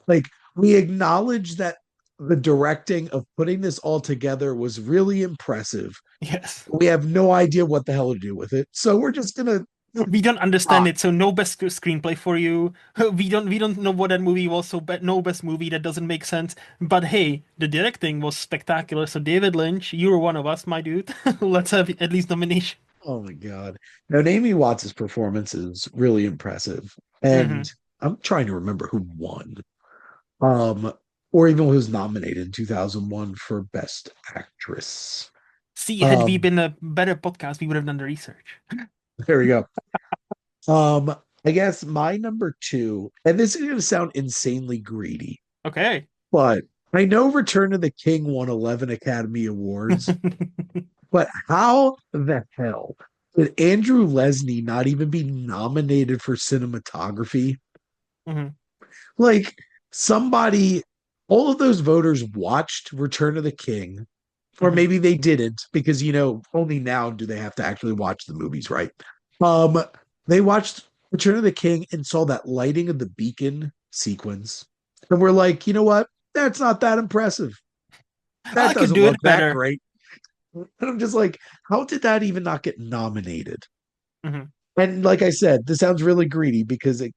like we acknowledge that the directing of putting this all together was really impressive. Yes. We have no idea what the hell to do with it. So we're just gonna We don't understand ah, it, so no best screenplay for you. We don't know what that movie was, so no best movie that doesn't make sense. But hey, the directing was spectacular. So David Lynch, you're one of us, my dude. Let's have at least nomination. oh my god. Now Naomi Watts' performance is really impressive. And Hmm. I'm trying to remember who won. Um, or even who was nominated in 2001 for Best Actress. See, had we Um, been a better podcast, we would have done the research. there we go. Um, I guess my number two, and this is going to sound insanely greedy, Okay. but I know Return of the King won 11 Academy Awards, but how the hell did Andrew Lesney not even be nominated for cinematography? Hmm. Like somebody, all of those voters watched Return of the King, or Hmm. maybe they didn't because only now do they have to actually watch the movies, right? Um, they watched Return of the King and saw that lighting of the beacon sequence, and we're like, you know what? That's not that impressive. That I could doesn't do look it that better. great. And I'm just like, how did that even not get nominated? Hmm. And like I said, this sounds really greedy because it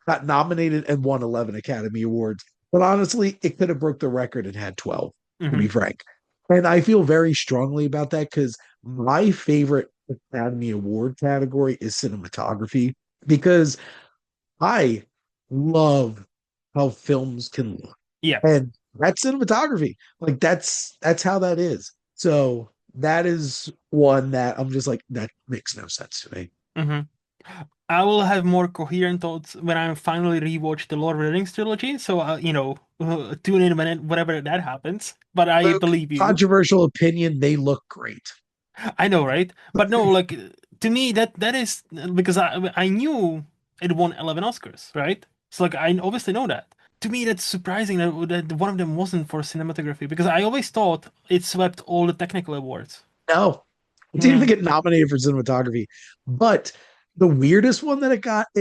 got nominated and won 11 Academy Awards. But honestly, it could have broke the record and had 12, to be Hmm. frank. And I feel very strongly about that because my favorite Academy Award category is cinematography because I love how films can look. Yeah. And that's cinematography. Like that's how that is. So that is one that I'm just like, that makes no sense to me. Hmm. I will have more coherent thoughts when I finally rewatch the Lord of the Rings trilogy. So, tune in whenever that happens. But I Luke, believe you. controversial opinion, they look great. I know, right? But no, like to me, that is because I knew it won 11 Oscars, right? So like I obviously know that. To me, that's surprising that one of them wasn't for cinematography because I always thought it swept all the technical awards. No, it didn't even Hmm. get nominated for cinematography. But the weirdest one that it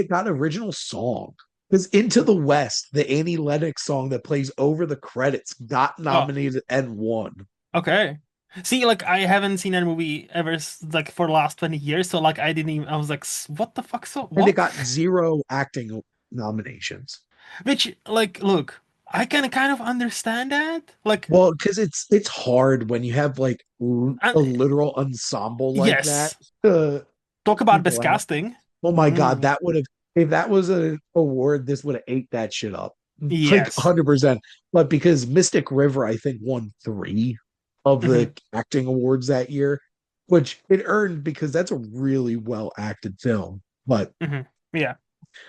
got original song. Because Into the West, the Annie Lennox song that plays over the credits, got Oh, nominated and won. okay. See, like I haven't seen that movie ever like for the last 20 years, so like I didn't even I was like, What the fuck? So And it what?" got zero acting nominations. Which like look, I can kind of understand that. Like Well, because it's hard when you have like a and literal ensemble like that yes, to talk about people out. miscasting. Oh my God, Mm, that would have, if that was an award, this would have ate that shit up. Like yes. 100%. But because Mystic River, I think, won three of Hmm. the acting awards that year, which it earned because that's a really well acted film. But Hmm. Yeah.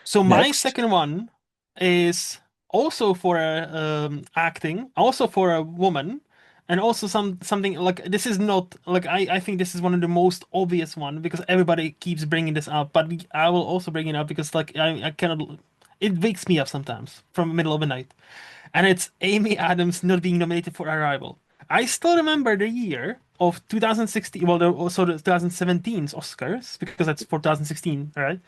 So my next, second one is also for acting, also for a woman, and also something like this is not like I think this is one of the most obvious one because everybody keeps bringing this up, but I will also bring it up because like I cannot. It wakes me up sometimes from the middle of the night, and it's Amy Adams not being nominated for Arrival. I still remember the year of 2016, well, also the 2017's Oscars because that's for 2016, right?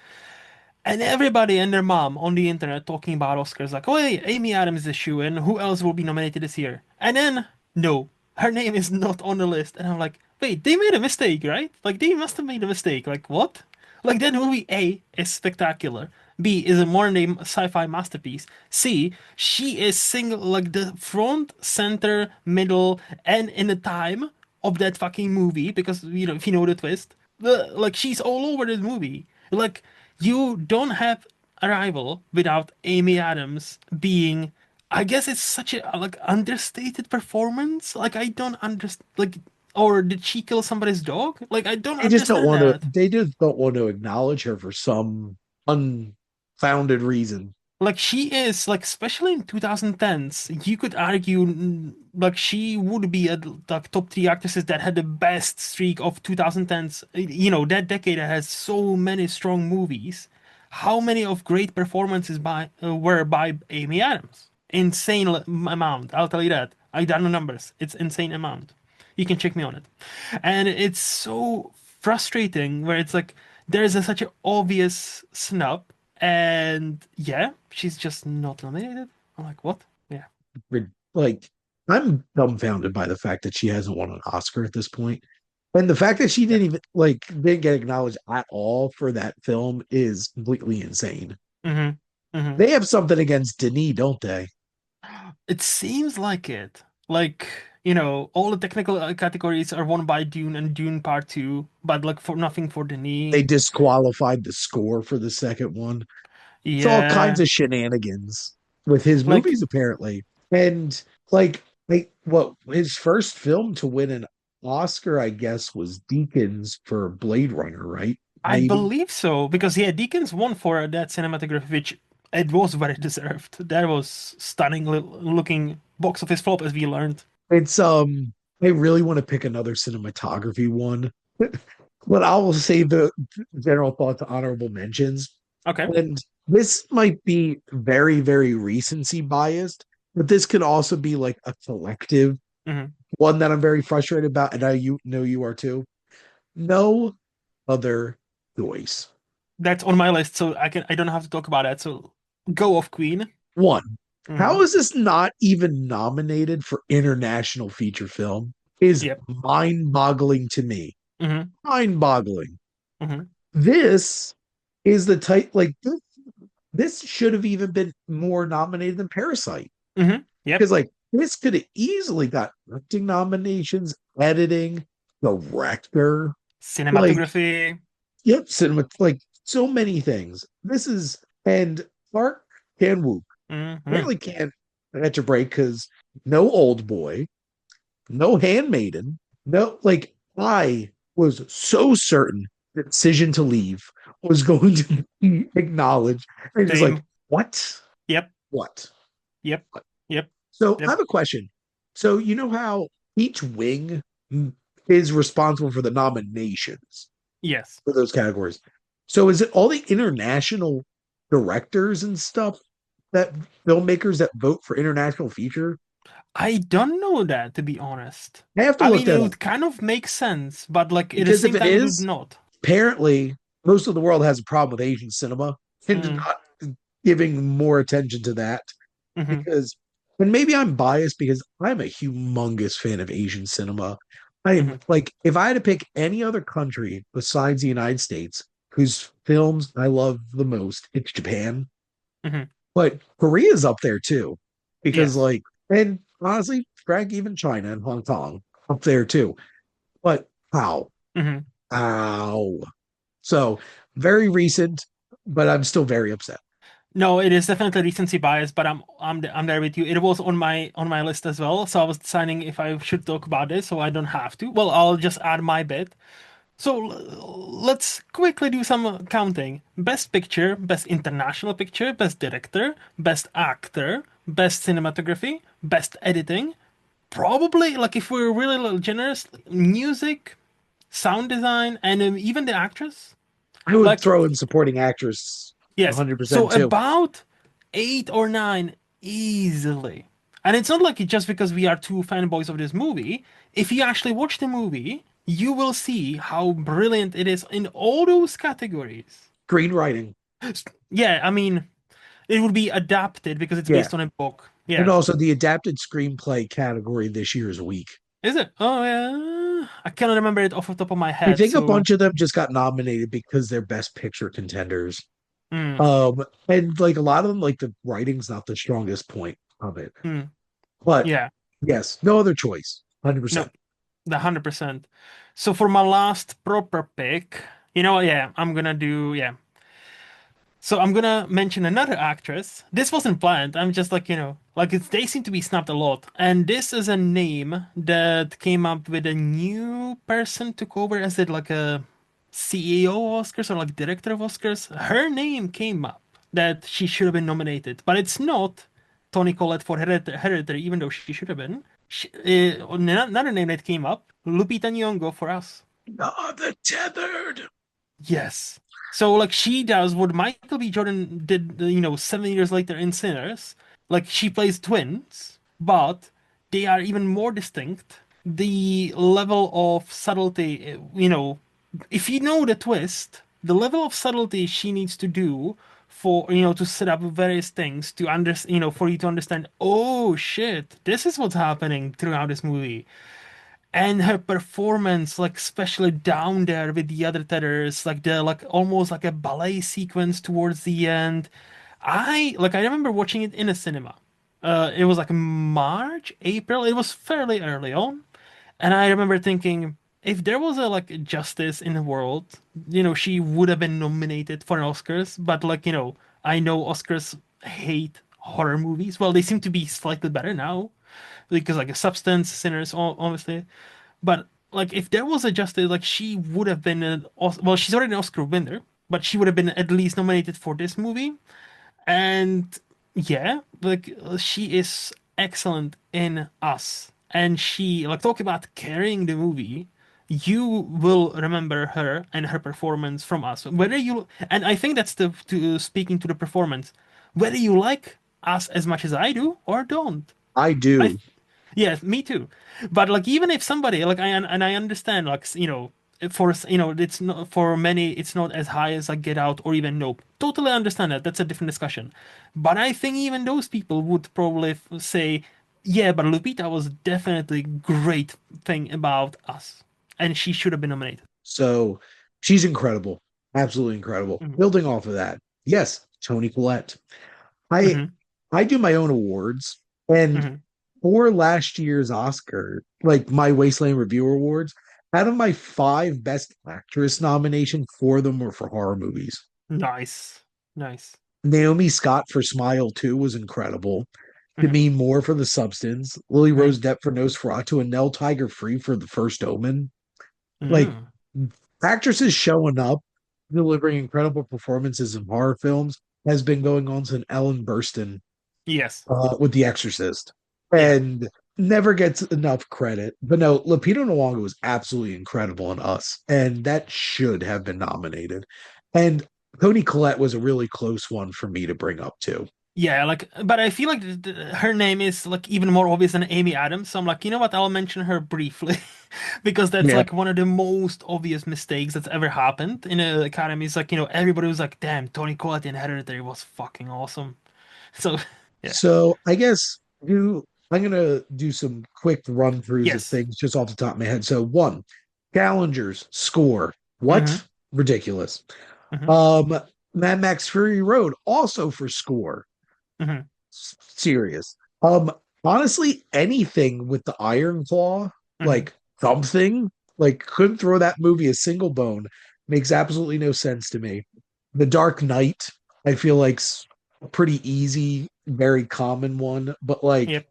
And everybody and their mom on the internet talking about Oscars, like, oh, hey, Amy Adams is a shoo-in. Who else will be nominated this year? And then, no, her name is not on the list. And I'm like, wait, they made a mistake, right? Like, they must have made a mistake. Like, what? Like, that movie, A, is spectacular. B, is a modern day sci-fi masterpiece. C, she is single, like, the front, center, middle, and in the time of that fucking movie, because, if you know the twist, like, she's all over this movie. Like, you don't have Arrival without Amy Adams being. I guess it's such a like understated performance. Like I don't understand. Like, or did she kill somebody's dog? Like I don't understand that. they just don't want to acknowledge her for some unfounded reason. Like she is like, especially in 2010s, you could argue like she would be a like top three actresses that had the best streak of 2010s. That decade that has so many strong movies. How many of great performances were by Amy Adams? Insane amount. I'll tell you that. I done the numbers. It's insane amount. You can check me on it. And it's so frustrating where it's like there's such an obvious snub and yeah, she's just not nominated. I'm like, what? Yeah. Like, I'm dumbfounded by the fact that she hasn't won an Oscar at this point. And the fact that she Yeah. didn't get acknowledged at all for that film is completely insane. Hmm. Hmm. They have something against Denis, don't they? It seems like it. Like, all the technical categories are won by Dune and Dune Part 2, but like for nothing for They Denis. disqualified the score for the second one. It's all kinds Yeah. of shenanigans with his Like, movies, apparently. And what his first film to win an Oscar, I guess, was Deakins for Blade Runner, right? I Maybe. believe so, because yeah, Deakins won for that cinematography, which it was very deserved. That was stunning looking box office flop, as we learned. It's I really want to pick another cinematography one, but I will say the general thoughts, honorable mentions. Okay. And this might be very, very recency biased, but this could also be like a collective Hmm. one that I'm very frustrated about, and I you know you are too. No other choice. That's on my list, so I don't have to talk about that. So go off Queen. One, how Hmm. is this not even nominated for international feature film? Is Yep. mind-boggling to me. Hmm. Mind-boggling. Hmm. This is the type like this should have even been more nominated than Parasite. Hmm. Yep. Because like this could have easily got acting nominations, editing, director, like Cinematography. yep, cinema, like so many things. This is and Park Chan Wook Hmm. really can't catch a break because no old boy, no handmaiden, no like I was so certain the decision to leave was going to be acknowledged. And just like, Same. what? Yep. What? Yep. Yep. So I Yep. have a question. So you know how each wing is responsible for the nominations Yes. for those categories. So is it all the international directors and stuff that filmmakers that vote for international feature? I don't know that, to be honest. I have to I look mean, it that up would kind of make sense, but like at the because if same it time, it would is, not. apparently most of the world has a problem with Asian cinema and Mm, not giving more attention to that hmm because, and maybe I'm biased because I'm a humongous fan of Asian cinema. I'm hmm like, if I had to pick any other country besides the United States whose films I love the most, it's Japan. hmm But Korea's up there too, because Yes. like, and honestly, Frank, even China and Hong Kong up there too. But how? hmm How? So very recent, but I'm still very upset. No, it is definitely recency bias, but I'm there with you. It was on my list as well, so I was deciding if I should talk about this, so I don't have to. Well, I'll just add my bit. So let's quickly do some counting. Best picture, best international picture, best director, best actor, best cinematography, best editing. Probably, like if we're really little generous, music, sound design, and even the actress. I would Like, throw in supporting actress yes. So 100% too. about 8 or 9 easily. And it's not like it just because we are two fanboys of this movie. If you actually watch the movie, you will see how brilliant it is in all those categories. Screenwriting. Yeah, I mean, it would be adapted because it's Yeah. based on a book. And Yes. also the adapted screenplay category this year is weak. Is it? Oh, yeah. I cannot remember it off the top of my I head. think a So, bunch of them just got nominated because they're best picture contenders. mm, And like a lot of them, like the writing's not the strongest point of it. mm, But yeah. yes, no other choice. No, 100%. the 100%. So for my last proper pick, you know what? Yeah, I'm gonna do, yeah. So I'm gonna mention another actress. This wasn't planned. I'm just like, like they seem to be snapped a lot. And this is a name that came up with a new person took over as it like a CEO of Oscars or like director of Oscars. Her name came up that she should have been nominated, but it's not Toni Collette for Hereditary, even though she should have been. Another name that came up, Lupita Nyong'o for Us. Ah, the tethered. Yes. So like she does what Michael B. Jordan did, 7 years later in Sinners. Like she plays twins, but they are even more distinct. The level of subtlety, if you know the twist, the level of subtlety she needs to do for, to set up various things to understand, for you to understand, oh shit, this is what's happening throughout this movie. And her performance, like especially down there with the other tethers, like the like almost like a ballet sequence towards the end. I remember watching it in a cinema. It was like March, April. It was fairly early on, and I remember thinking, if there was a like justice in the world, she would have been nominated for Oscars. But like I know Oscars hate horror movies. Well, they seem to be slightly better now because like a Substance, Sinners, obviously. But like, if there was a justice, like she would have been well, she's already an Oscar winner, but she would have been at least nominated for this movie. And yeah, like she is excellent in Us, and she like talk about carrying the movie. You will remember her and her performance from Us, whether you and I think that's the to speaking to the performance, whether you like Us as much as I do or don't. I I do. Yes, me too. But like even if somebody like I understand like for it's not for many it's not as high as like Get Out or even Nope. Totally understand that. That's a different discussion. But I think even those people would probably say, yeah, but Lupita was definitely great thing about Us, and she should have been nominated. So she's incredible. Absolutely incredible. Hmm Building off of that, yes, Tony Collette. I hmm I do my own awards, and hmm for last year's Oscar, like my Wasteland Reviewer Awards, out of my five Best Actress nominations, four of them were for horror movies. Nice, nice. Naomi Scott for Smile 2 was incredible. Hmm Demi Moore for The Substance, Lily hmm Rose Depp for Nosferatu, and Nell Tiger Free for The First Omen. Like hmm actresses showing up delivering incredible performances in horror films has been going on since Ellen Burstyn Yes. with The Exorcist, Yeah. and never gets enough credit. But no, Lupita Nyong'o was absolutely incredible in Us, and that should have been nominated. And Toni Collette was a really close one for me to bring up too. Yeah, like, but I feel like her name is like even more obvious than Amy Adams. So I'm like, you know what? I'll mention her briefly because that's Yeah. like one of the most obvious mistakes that's ever happened in the Academy. It's like, everybody was like, damn, Tony Collette in Hereditary was fucking awesome. So, yeah. So I guess do I'm gonna do some quick run throughs of Yes. things just off the top of my head. So one, Challengers score. Mm-hmm. What? Ridiculous. Mm-hmm. Um, Mad Max Fury Road also for score. Mm-hmm. Serious. Honestly, anything with the Iron Claw, Mm-hmm. like something, like couldn't throw that movie a single bone. Makes absolutely no sense to me. The Dark Knight, I feel like's a pretty easy, very common one, but like Yep.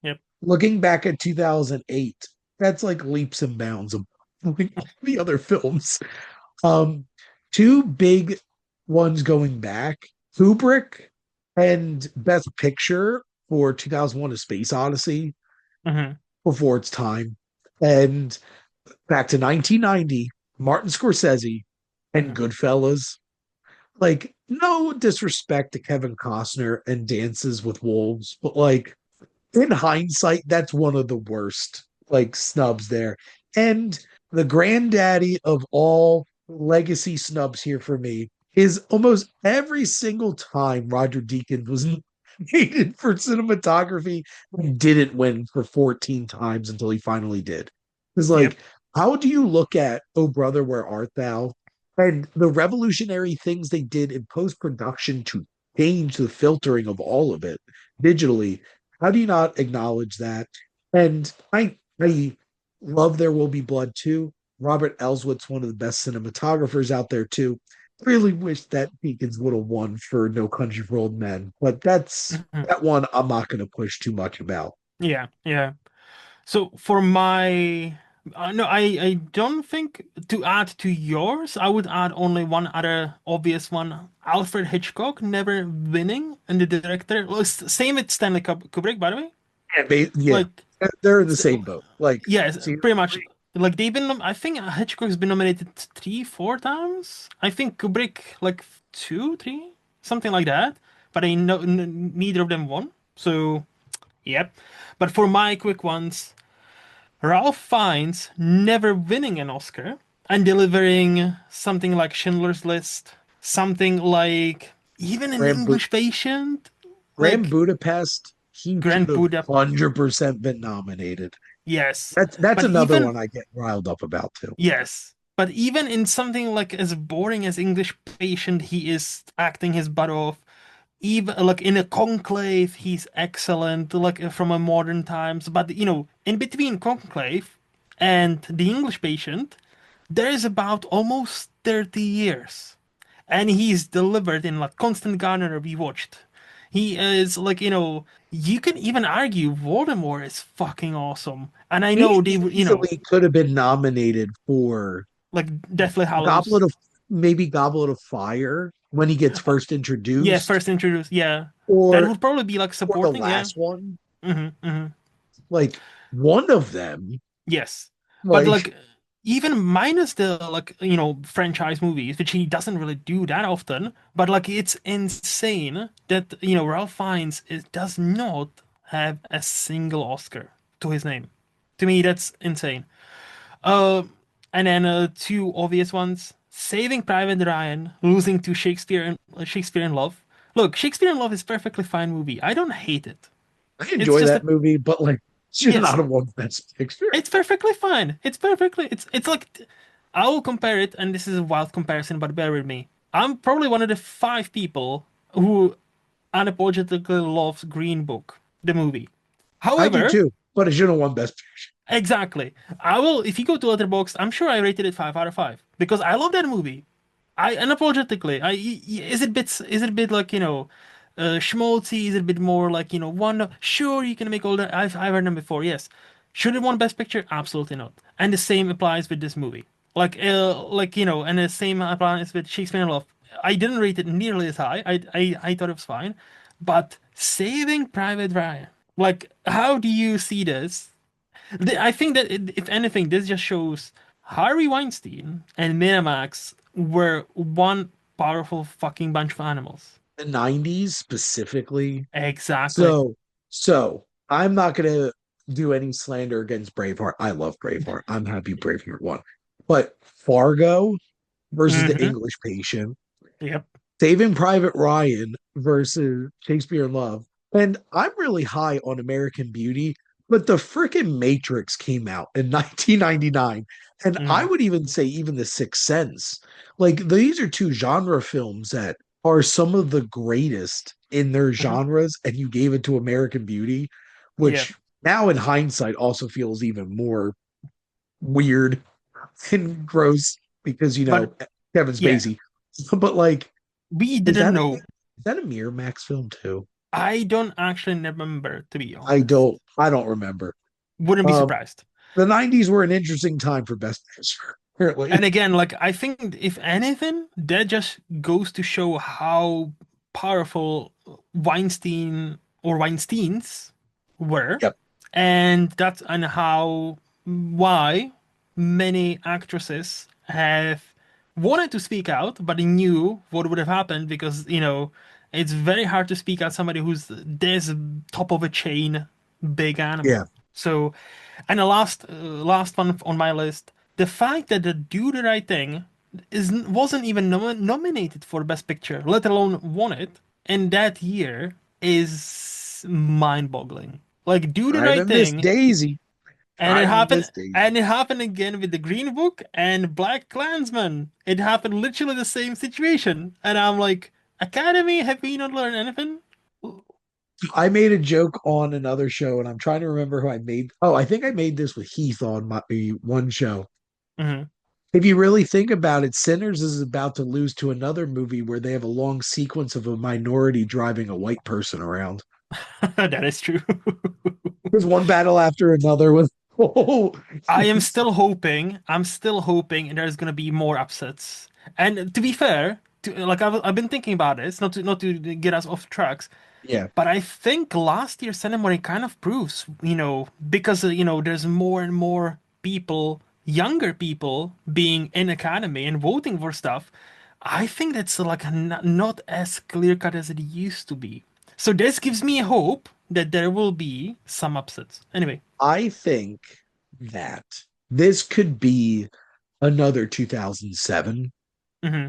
Yep. looking back at 2008, that's like leaps and bounds of like, the other films. Um, Two big ones going back, Kubrick and Best Picture for 2001: A Space Odyssey Mm-hmm. before its time, and back to 1990, Martin Scorsese and Mm-hmm. Goodfellas. Like, no disrespect to Kevin Costner and Dances with Wolves, but like in hindsight, that's one of the worst like snubs there. And the granddaddy of all legacy snubs here for me is almost every single time Roger Deakins was nominated for cinematography and didn't win for 14 times until he finally did. It's like, Yep. how do you look at Oh Brother, Where Art Thou? And the revolutionary things they did in post production to change the filtering of all of it digitally. How do you not acknowledge that? And I love There Will Be Blood too. Robert Elswit's one of the best cinematographers out there too. Really wish that Deakins would have won for No Country for Old Men, but that's Mm-hmm. that one I'm not going to push too much about. Yeah. Yeah. So for my, no, I don't think to add to yours, I would add only one other obvious one. Alfred Hitchcock never winning and the director. Well, same with Stanley Kubrick, by the way. Yeah, Like, they're in the so, same boat. Like, yes, see, pretty much. Like they've been, I think Hitchcock's been nominated three, four times. I think Kubrick like two, three, something like that. But I know neither of them won. So, yep. But for my quick ones. Ralph Fiennes never winning an Oscar and delivering something like Schindler's List, something like even an Grand, Bu- English Patient, Grand like Budapest, he should Grand have Buddha. 100% been nominated. Yes, That's but another even one I get riled up about too. yes, but even in something like as boring as English Patient, he is acting his butt off. Even like in a conclave, he's excellent, like from a modern times. But in between conclave and the English Patient, there is about almost 30 years. And he's delivered in like Constant Gardener we watched. He is like, you can even argue Voldemort is fucking awesome. And I know He they, easily could have been nominated for like Deathly Goblet Hallows. of maybe Goblet of Fire when he gets first Yeah, introduced, first introduced. Yeah. That or would probably be like the supporting. Yeah. last one. Hmm. Like one of them, Yes. But like like even minus the like franchise movies, which he doesn't really do that often, but like it's insane that Ralph Fiennes does not have a single Oscar to his name. To me, that's insane. Uh, and then two obvious ones: Saving Private Ryan, losing to Shakespeare in Love. Look, Shakespeare in Love is perfectly fine movie. I don't hate it. I It's enjoy just that that movie, but like should not yes, have won Best Picture. it's perfectly fine. It's like I will compare it, and this is a wild comparison, but bear with me. I'm probably one of the five people who unapologetically loves Green Book, the movie. I do However, too, but it should have won Best Picture. exactly, I will. If you go to Letterboxd, I'm sure I rated it 5 out of 5 because I love that movie. I unapologetically. Is it a bit like schmaltzy? Is it a bit more like one? Sure, you can make all that. I've heard them before. Yes. Should it won Best Picture? Absolutely not. And the same applies with this movie. Like and the same applies with Shakespeare in Love. I didn't rate it nearly as high. I thought it was fine, but Saving Private Ryan. Like, how do you see this? I think that if anything, this just shows Harvey Weinstein and Miramax were one powerful fucking bunch of animals. The 90s specifically. Exactly. So I'm not gonna do any slander against Braveheart. I love Braveheart. I'm happy Braveheart won. But Fargo versus The Hmm. English Patient, Yep. Saving Private Ryan versus Shakespeare in Love. And I'm really high on American Beauty, but the freaking Matrix came out in 1999. And I Hmm. would even say, even The Sixth Sense. Like, these are two genre films that are some of the greatest in their Hmm. genres. And you gave it to American Beauty, Yeah. which now in hindsight also feels even more weird and gross because, But Kevin yeah, Spacey. But like, we is didn't that know. a Miramax film too? I don't actually remember, to be I honest. don't I don't remember. Wouldn't be Um, surprised. the 90s were an interesting time for Best Picture, And apparently. again, like I think if anything, that just goes to show how powerful Weinstein or Weinsteins were, Yep. and how why many actresses have wanted to speak out, but they knew what would have happened because, it's very hard to speak out somebody who's this top of a chain big Yeah. animal. So, and the last one on my list, the fact that the Do the Right Thing wasn't even nominated for Best Picture, let alone won it, in that year is mind-boggling. Like Do the Trying Right to miss Thing, Daisy. and Trying to miss Daisy. it happened again with the Green Book and Black Klansman. It happened literally the same situation, and I'm like, Academy, have we not learned anything? I made a joke on another show, and I'm trying to remember who I made. Oh, I think I made this with Heath on my one show. Mhm. If you really think about it, Sinners is about to lose to another movie where they have a long sequence of a minority driving a white person around. That is true. There's one battle after another with oh, I'm still hoping there's gonna be more upsets. And to be fair, like I've been thinking about this, not to get us off tracks, yeah, but I think last year's ceremony kind of proves, because there's more and more people, younger people, being in academy and voting for stuff. I think that's like not as clear cut as it used to be. So this gives me hope that there will be some upsets. Anyway. I think that this could be another 2007 Hmm.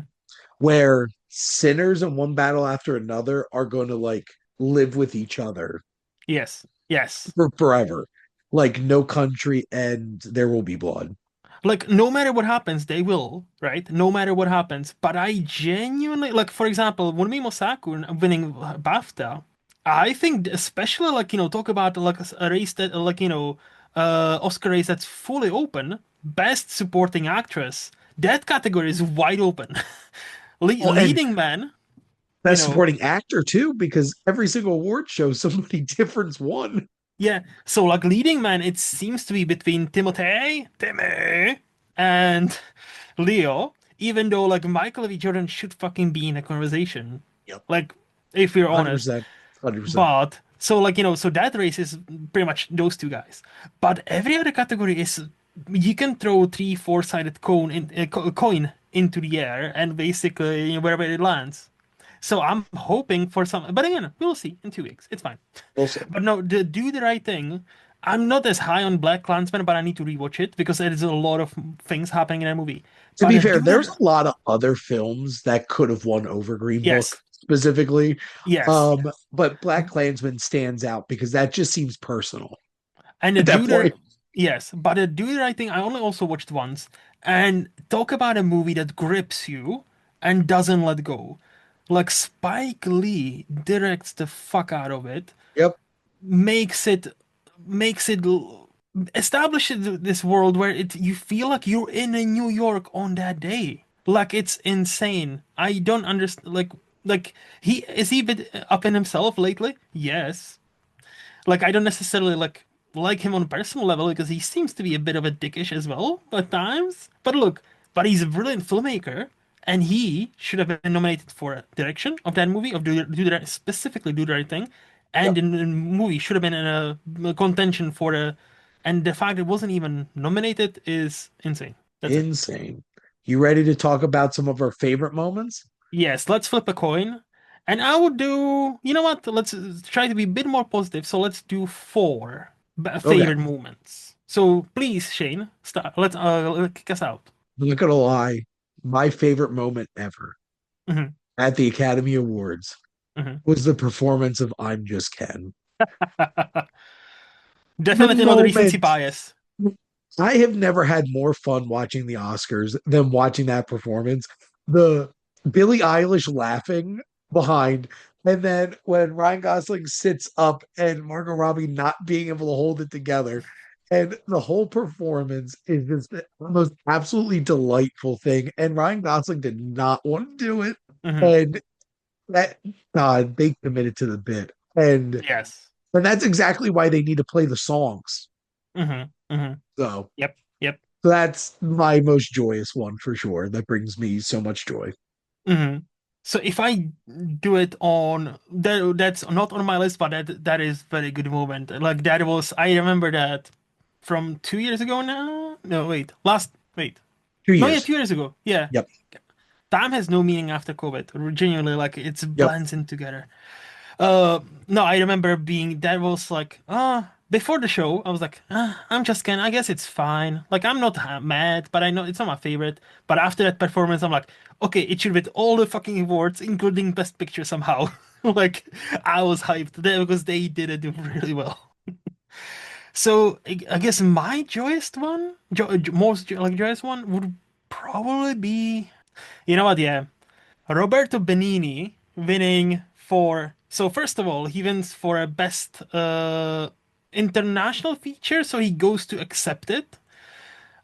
where sinners in one battle after another are going to like live with each other Yes. Yes. for forever. Like No Country and There Will Be Blood. Like, no matter what happens, they will, right? No matter what happens. But I genuinely, like, for example, Wunmi Mosaku winning BAFTA, I think, especially, like, talk about, like, a race that, like, Oscar race that's fully open, Best Supporting Actress, that category is wide open. Oh, and Leading man, you Best know, Supporting Actor too, because every single award show somebody different's won. yeah. So, like, leading man, it seems to be between Timmy, and Leo, even though like Michael B. Jordan should fucking be in a conversation, Yep, like if we're honest. 100%, 100%. But so like so that race is pretty much those two guys. But every other category is you can throw three, four-sided coin into the air and basically wherever it lands. So I'm hoping for some, but again, we'll see in 2 weeks. It's fine. We'll see. But no, do the right thing. I'm not as high on Black Klansman, but I need to rewatch it because there is a lot of things happening in that movie. To But be fair, do there's the a lot of other films that could have won over Green Book yes, specifically. yes, But Black Klansman stands out because that just seems personal and the at that do the point. yes, but the do the right thing. I only also watched once, and talk about a movie that grips you and doesn't let go. Like Spike Lee directs the fuck out of it, Yep. makes it establishes this world where you feel like you're in a New York on that day. Like it's insane. I don't understand. Like he a bit up in himself lately? Yes. Like I don't necessarily like him on a personal level because he seems to be a bit of a dickish as well at times. But look. but he's a brilliant filmmaker, and he should have been nominated for direction of that movie, of specifically Do the Right Thing, and Yep. in the movie should have been in a contention for a, and the fact it wasn't even nominated is insane. That's it. Insane. You ready to talk about some of our favorite moments? Yes, let's flip a coin. And I would do, you know what? Let's try to be a bit more positive. So let's do four Okay. favorite moments. So please, Shane, start. Let's kick us out. I'm not gonna lie. My favorite moment ever Hmm. at the Academy Awards Hmm. was the performance of I'm Just Ken. The Definitely not recency moment bias. I have never had more fun watching the Oscars than watching that performance. The Billie Eilish laughing behind, and then when Ryan Gosling sits up and Margot Robbie not being able to hold it together. And the whole performance is just the most absolutely delightful thing. And Ryan Gosling did not want to do it. Hmm. And that God, they committed to the bit. Yes. And that's exactly why they need to play the songs. Hmm. Hmm. So Yep. Yep. that's my most joyous one for sure. That brings me so much joy. Hmm. So if I do it on that, that's not on my list, but that is very good moment. Like that was, I remember that from 2 years ago now. No, wait, wait. Two No, yeah, years. 2 years ago. Yeah. Yep. Time has no meaning after COVID. Genuinely, like it Yep. blends in together. No, I remember being that was like, before the show, I was like, I'm just kidding. I guess it's fine. Like, I'm not mad, but I know it's not my favorite. But after that performance, I'm like, okay, it should win all the fucking awards, including Best Picture somehow. Like, I was hyped there because they did it really well. So I guess my joyous one, like joyous one, would probably be, you know what? Yeah, Roberto Benigni winning for. So first of all, he wins for a best international feature, so he goes to accept it.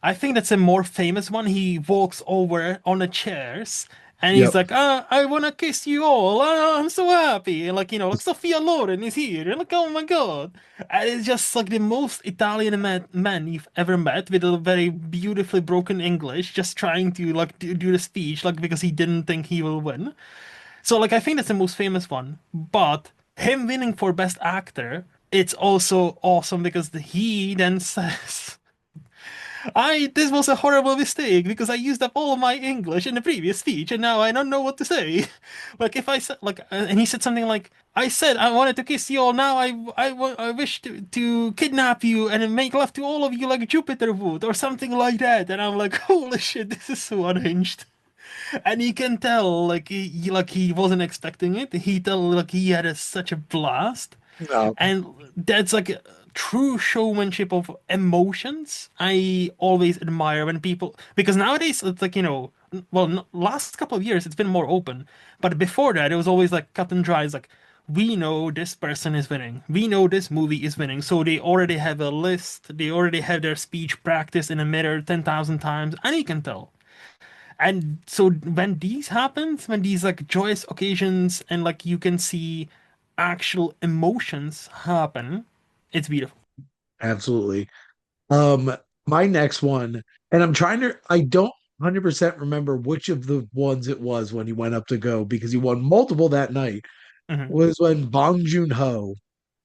I think that's a more famous one. He walks over on the chairs and he's Yep. like, I wanna kiss you all. I'm so happy. And like, like Sophia Loren is here. And like, oh my God. And it's just like the most Italian man you've ever met with a very beautifully broken English, just trying to like do the speech, like because he didn't think he will win. So like I think that's the most famous one. But him winning for best actor, it's also awesome because he then says I this was a horrible mistake because I used up all my English in the previous speech and now I don't know what to say. Like if I said like and he said something like I said I wanted to kiss you all now I wish to kidnap you and make love to all of you like Jupiter would or something like that and I'm like holy shit this is so unhinged. And you can tell like he wasn't expecting it. He tell like he had such a blast. No, And that's like a true showmanship of emotions. I always admire when people, because nowadays it's like, well, last couple of years it's been more open, but before that it was always like cut and dry. It's like, we know this person is winning. We know this movie is winning. So they already have a list. They already have their speech practiced in a mirror 10,000 times, and you can tell. And so when these happens, when these like joyous occasions and like you can see actual emotions happen, it's beautiful. absolutely. Um, my next one, and I don't 100% remember which of the ones it was when he went up to go because he won multiple that night, Hmm. was when Bong Joon-ho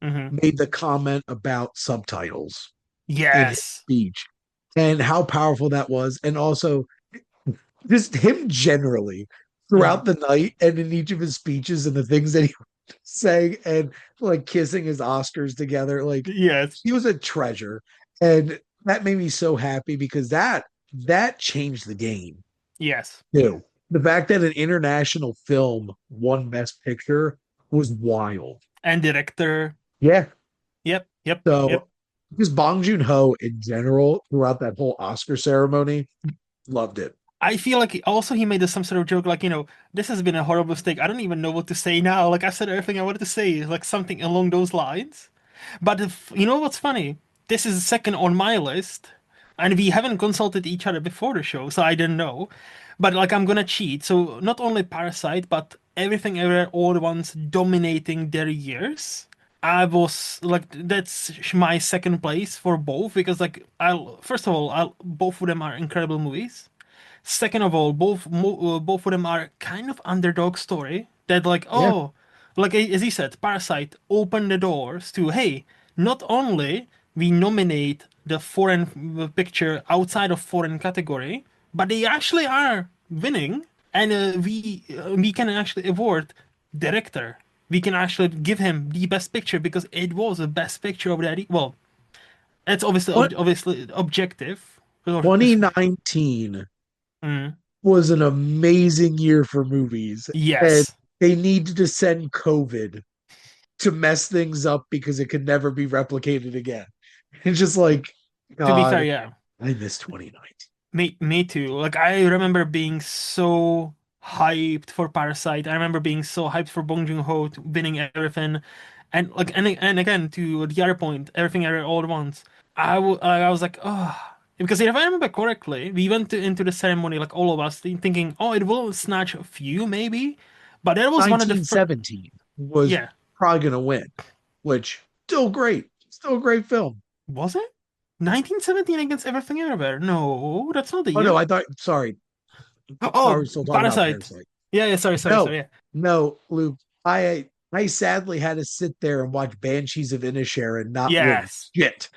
Hmm. made the comment about subtitles in his Yes. speech and how powerful that was. And also just him generally Hmm. throughout the night and in each of his speeches and the things that he was saying and like kissing his Oscars together. Like Yes. he was a treasure. And that made me so happy because that changed the game Yes. too. The fact that an international film won Best Picture was wild. And director. Yeah. Yep. Yep. Yep. So because Bong Joon-ho in general throughout that whole Oscar ceremony loved it. I feel like also he made some sort of joke like, this has been a horrible mistake. I don't even know what to say now. Like I said everything I wanted to say, like something along those lines. But if you know what's funny, this is second on my list, and we haven't consulted each other before the show, so I didn't know. But like I'm gonna cheat. So not only Parasite, but Everything Everywhere All at Once dominating their years. I was like that's my second place for both because like I first of all, both of them are incredible movies. Second of all, both of them are kind of underdog story that like Yeah. oh, like as he said, Parasite opened the doors to hey, not only we nominate the foreign picture outside of foreign category, but they actually are winning, and we can actually award director. We can actually give him the best picture because it was the best picture of that. Well, it's obviously What obviously objective. Mm. 2019 was an amazing year for movies, and Yes. they needed to send COVID to mess things up because it could never be replicated again. It's just like, To be fair, God, yeah. I miss 2019. Me too. Like I remember being so hyped for Parasite. I remember being so hyped for Bong Joon-ho winning everything. And like and again to the other point, everything everywhere all at once. I was like, oh, because if I remember correctly, we went into the ceremony like all of us thinking, oh, it will snatch a few maybe, but that was one of the first. 1917 was Yeah, probably going to win, which still a great film. was it 1917 against Everything Everywhere? No, that's not the Oh no, year. sorry, we're Oh, still talking about Parasite. Parasite. Yeah, yeah. Sorry. No, Yeah. no, Luke, I sadly had to sit there and watch Banshees of Inisherin not win Yes. shit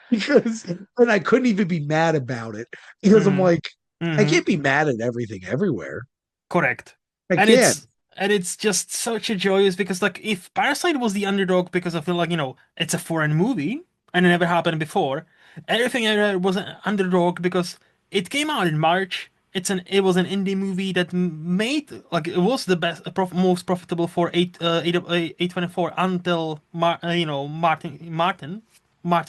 because, and I couldn't even be mad about it because I'm Mm-hmm. like, I Mm-hmm. can't be mad at everything everywhere. Correct. I And can't. it's just such a joyous because like if Parasite was the underdog because I feel like, it's a foreign movie and it never happened before, everything I read was an underdog because it came out in March. It was an indie movie that made like it was the most profitable for 824 until Martin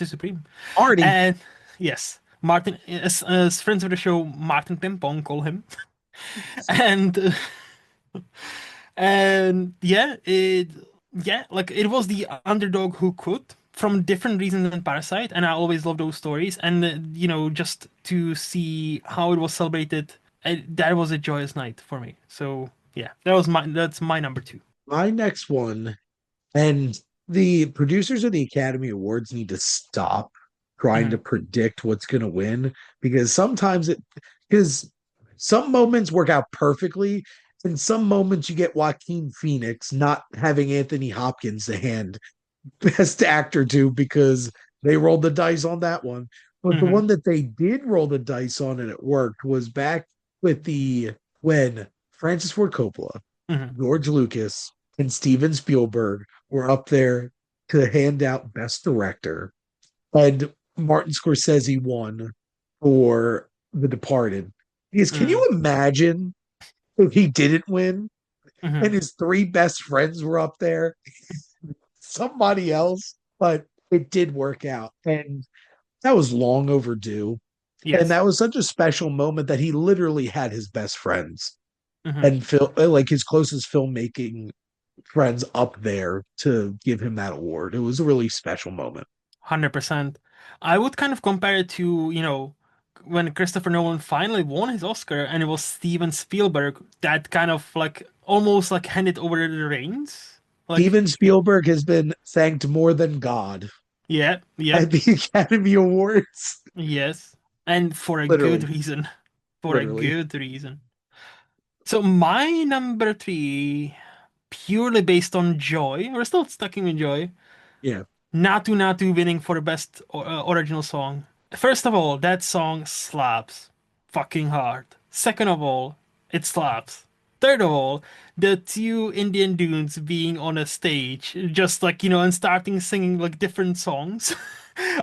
Supreme. Arnie, And yes, Martin as friends of the show Martin Pimpong call him. And and yeah, like it was the underdog who could from different reasons than Parasite, and I always love those stories. And just to see how it was celebrated, that was a joyous night for me. So yeah, that's my number two. my next one. And the producers of the Academy Awards need to stop trying to Hmm. predict what's going to win because because some moments work out perfectly, and some moments you get Joaquin Phoenix not having Anthony Hopkins to hand best actor to because they rolled the dice on that one. But the Hmm. one that they did roll the dice on and it worked was back with the when Francis Ford Coppola, Hmm. George Lucas, and Steven Spielberg were up there to hand out Best Director, and Martin Scorsese won for The Departed. Because can Hmm. you imagine if he didn't win and Hmm. his three best friends were up there? Somebody else, but it did work out. And that was long overdue. And Yes. that was such a special moment that he literally had his best friends Hmm. and like his closest filmmaking friends up there to give him that award. It was a really special moment. 100%. I would kind of compare it to, when Christopher Nolan finally won his Oscar and it was Steven Spielberg that kind of like almost like handed over the reins. Like, Steven Spielberg has been thanked more than God yeah, yep, at the Academy Awards. yes. And for a good Literally, reason. For a literally. good reason. So my number three, purely based on joy, we're still sticking with joy. Yeah. Natu Natu winning for the best original song. First of all, that song slaps fucking hard. Second of all, it slaps. Third of all, the two Indian dudes being on a stage, just like, and starting singing like different songs.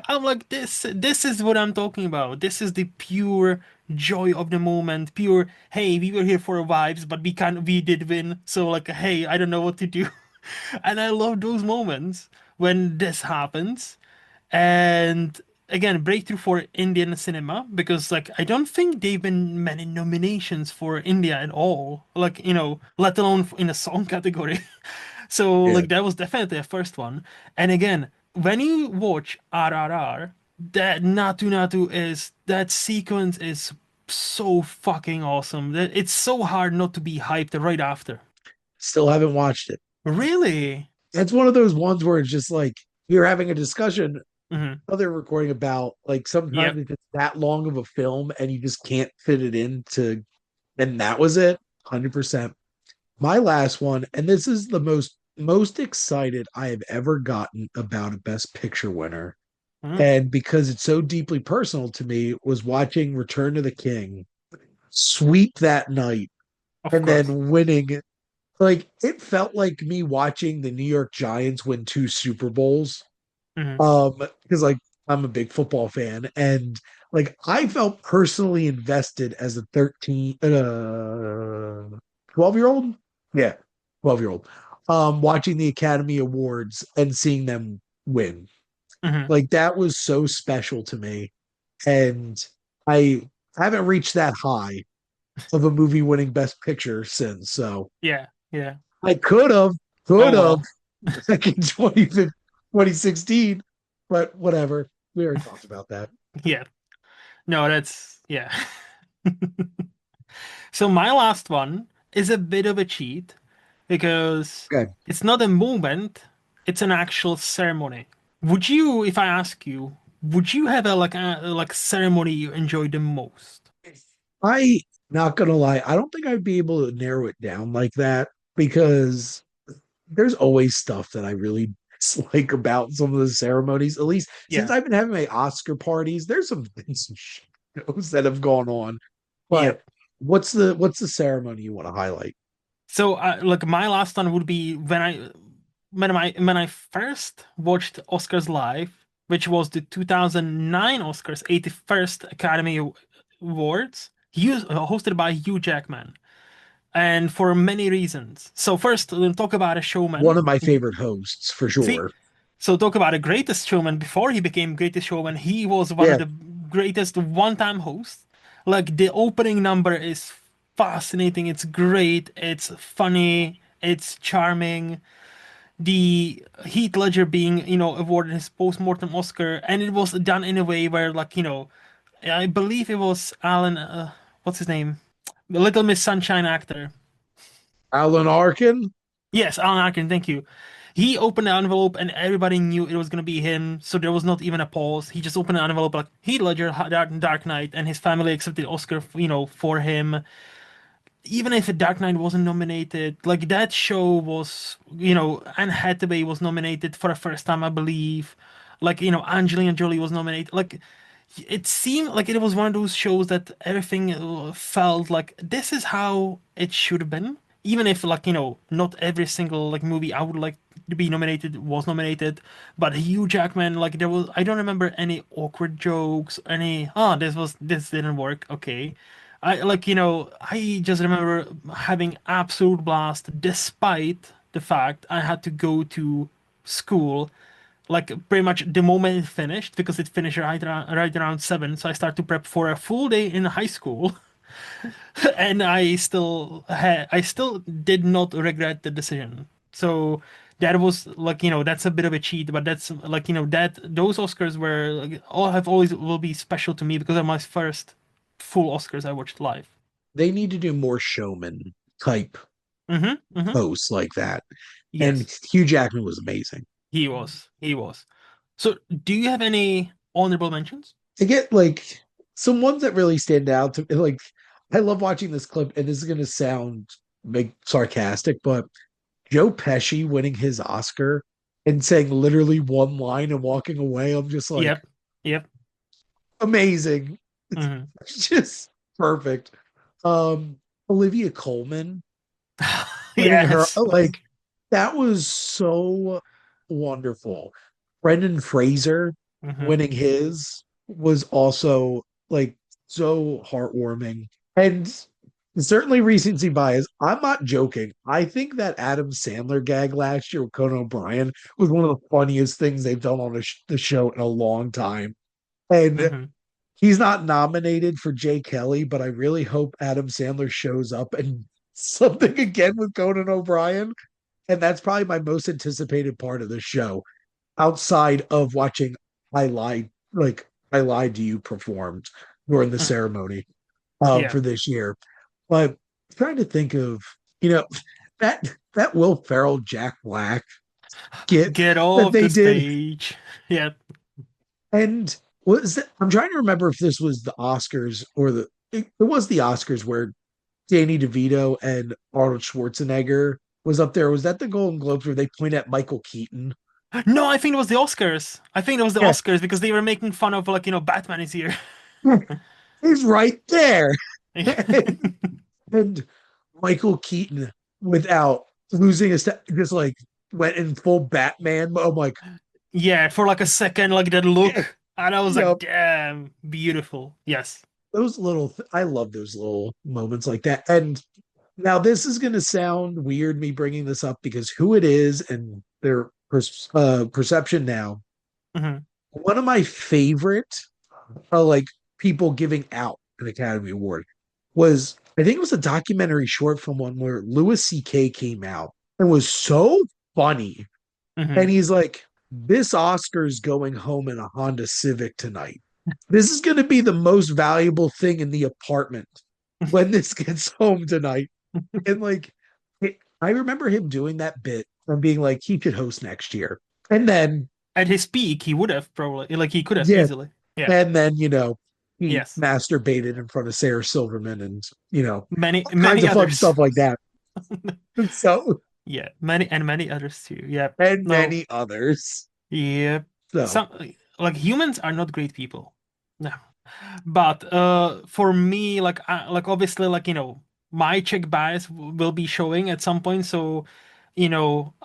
I'm like, this is what I'm talking about. This is the pure joy of the moment. Pure, hey, we were here for vibes, but we did win. So like, hey, I don't know what to do. And I love those moments when this happens. And again, breakthrough for Indian cinema because like I don't think they've been many nominations for India at all. Like, let alone in a song category. So Yeah. like that was definitely a first one. And again, when you watch RRR, that Natu Natu is that sequence is so fucking awesome. That it's so hard not to be hyped right after. Still haven't watched it. Really? It's one of those ones where it's just like we were having a discussion. Hmm. Other recording about like sometimes Yep. if it's that long of a film and you just can't fit it into, and that was it. 100%. My last one, and this is the most excited I have ever gotten about a Best Picture winner, Hmm. and because it's so deeply personal to me, was watching Return to the King sweep that night Of and course. then winning. Like it felt like me watching the New York Giants win two Super Bowls. Hmm. Because like I'm a big football fan, and like I felt personally invested as a 12-year old. Yeah, 12-year old. Watching the Academy Awards and seeing them win. Hmm. Like that was so special to me. And I haven't reached that high of a movie winning Best Picture since. So Yeah. Yeah. I could Oh have well. back in 2016, but whatever. We already talked about that. Yeah. No, that's yeah. So my last one is a bit of a cheat because Okay. it's not a moment, it's an actual ceremony. Would you, if I ask you, would you have a ceremony you enjoy the most? I not gonna lie, I don't think I'd be able to narrow it down like that because there's always stuff that I really dislike about some of the ceremonies. At least since Yeah. I've been having my Oscar parties, there's some things shows that have gone on. Yep. But what's the ceremony you want to highlight? So, like my last one would be when I first watched Oscars live, which was the 2009 Oscars 81st Academy Awards, hosted by Hugh Jackman, and for many reasons. So first, we'll talk about a One showman. of my favorite hosts for See, sure. so talk about a greatest showman. Before he became greatest showman, he was one of Yeah, the greatest one-time hosts. Like the opening number is fascinating. It's great. It's funny. It's charming. The Heath Ledger being, awarded his post-mortem Oscar, and it was done in a way where, like, I believe it was Alan, what's his name? The Little Miss Sunshine actor. Alan Arkin. Yes, Alan Arkin, thank you. He opened the envelope and everybody knew it was going to be him, so there was not even a pause. He just opened the envelope like Heath Ledger, Dark Knight, and his family accepted Oscar, for him. Even if Dark Knight wasn't nominated, like that show was, Anne Hathaway was nominated for the first time, I believe. Like, Angelina Jolie was nominated. Like, it seemed like it was one of those shows that everything felt like this is how it should have been. Even if, like, not every single like movie I would like to be nominated was nominated, but Hugh Jackman, like I don't remember any awkward jokes, any this didn't work. Okay. I just remember having absolute blast despite the fact I had to go to school like pretty much the moment it finished because it finished right around 7, so I started to prep for a full day in high school. And I still did not regret the decision. So that was like, that's a bit of a cheat, but that's like, that those Oscars were like, all have always will be special to me because they're my first full Oscars I watched live. They need to do more showman type Mm-hmm. Mm-hmm. hosts like that. And Yes, Hugh Jackman was amazing. he was. He was. So do you have any honorable mentions? To get like some ones that really stand out to me, like I love watching this clip, and this is gonna sound like sarcastic, but Joe Pesci winning his Oscar and saying literally one line and walking away, I'm just like, Yep. Yep. amazing. Mm-hmm. It's just perfect. Um, Olivia Colman winning her, Yes. like that was so wonderful. Brendan Fraser Mm-hmm. winning his was also like so heartwarming. And certainly recency bias. I'm not joking. I think that Adam Sandler gag last year with Conan O'Brien was one of the funniest things they've done on the show in a long time. And Mm-hmm. he's not nominated for Jay Kelly, but I really hope Adam Sandler shows up and something again with Conan O'Brien. And that's probably my most anticipated part of the show, outside of watching I Lied to You performed during the Mm-hmm. ceremony Yeah. for this year. But I'm trying to think of, you know, that Will Ferrell Jack Black skit Get that off they the did. stage. Yeah. And I'm trying to remember if this was the Oscars or it was the Oscars where Danny DeVito and Arnold Schwarzenegger was up there. Was that the Golden Globes where they point at Michael Keaton? No, I think it was the Oscars. I think it was the Yeah, Oscars because they were making fun of like, Batman is here. he's right there. And Michael Keaton, without losing a step, just like went in full Batman. I'm like, Yeah, for like a second, like that yeah, look. And I was you like, damn, beautiful. Yes. I love those little moments like that. And now this is going to sound weird me bringing this up because who it is and their perception now. Hmm. One of my favorite like people giving out an Academy Award was I think it was a documentary short film one where Louis C.K. came out and was so funny. And Hmm. he's like, this Oscar's going home in a Honda Civic tonight. This is going to be the most valuable thing in the apartment when this gets home tonight. And like, I remember him doing that bit and being like, he could host next year. And then, At his peak, he would have probably, like, he could have yeah. easily. Yeah. And then, he Yes. masturbated in front of Sarah Silverman and, Many, all kinds many of fun others. stuff like that. So, Yeah. Many others too. Yeah. and No. many others. Yeah. So, Some, like, humans are not great people. No. But for me, like obviously, like my Czech bias will be showing at some point. So,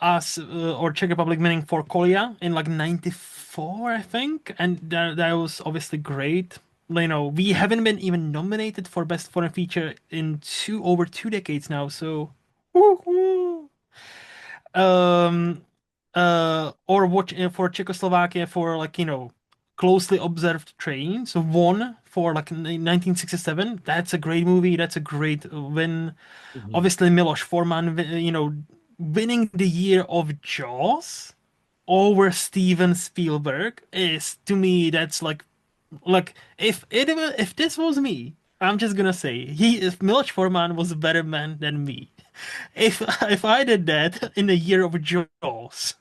us or Czech Republic winning for Kolia in like '94, I think, and that was obviously great. We haven't been even nominated for Best Foreign Feature in over 2 decades now. So, woo-hoo. um or watch for Czechoslovakia for like closely observed trains one for like in 1967. That's a great movie, that's a great win. mhm. Obviously Miloš Forman, winning the year of Jaws over Steven Spielberg is, to me, that's like if this was me, I'm just gonna say if Miloš Forman was a better man than me. If I did that in the year of Jaws,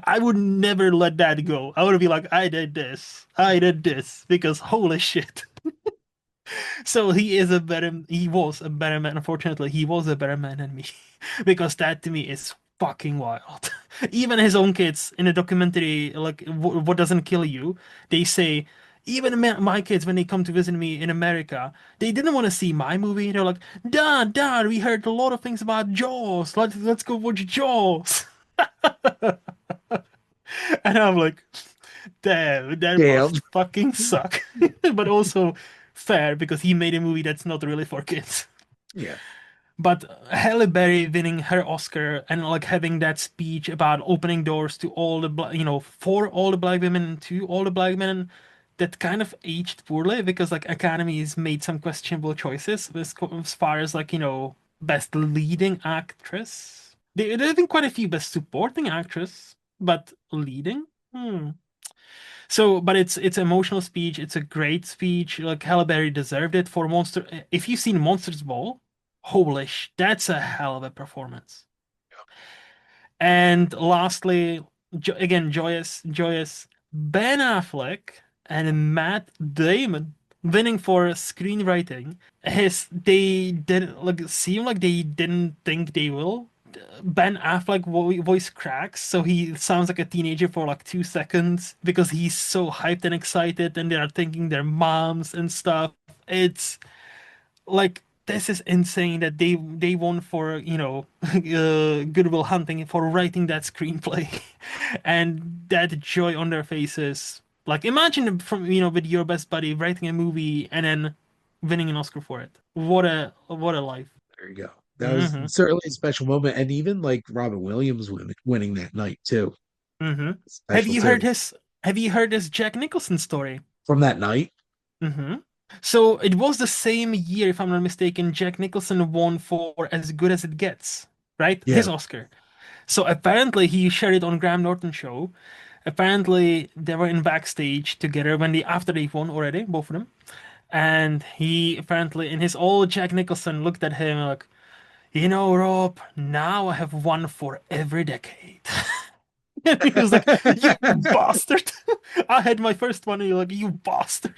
I would never let that go. I would be like, I did this, because holy shit. So he was a better man. Unfortunately, he was a better man than me, because that to me is fucking wild. Even his own kids in a documentary, like What Doesn't Kill You, they say, even my kids, when they come to visit me in America, they didn't want to see my movie. They're like, Dad, we heard a lot of things about Jaws. Let's go watch Jaws. And I'm like, damn, that Damn. must fucking suck. But also fair, because he made a movie that's not really for kids. Yeah. But Halle Berry winning her Oscar and like having that speech about opening doors to all the for all the black women and to all the black men, that kind of aged poorly, because like Academies made some questionable choices as far as like best leading actress. There have been quite a few best supporting actress, but leading. Hmm. So, but it's emotional speech. It's a great speech. Like Halle Berry deserved it for Monster. If you've seen Monsters Ball, holy that's a hell of a performance. And lastly, again, joyous Ben Affleck and Matt Damon winning for screenwriting. They didn't like seem like they didn't think they will. Ben Affleck voice cracks, so he sounds like a teenager for like 2 seconds because he's so hyped and excited, and they are thinking they're moms and stuff. It's like, this is insane that they won for Goodwill Hunting for writing that screenplay, and that joy on their faces. Like, imagine from with your best buddy writing a movie and then winning an Oscar for it. What a life. There you go. That was Hmm. certainly a special moment. And even like Robin Williams winning that night too. Hmm. Have Special you heard too. his Have you heard this Jack Nicholson story? From that night. Hmm. So it was the same year, if I'm not mistaken, Jack Nicholson won for As Good as It Gets, right? Yeah. His Oscar. So apparently he shared it on Graham Norton show. Apparently they were in backstage together when after they won already, both of them. And he apparently in his old Jack Nicholson looked at him like, Rob, now I have one for every decade. And he was like, "You bastard!" I had my first one, and you're like, "You bastard!"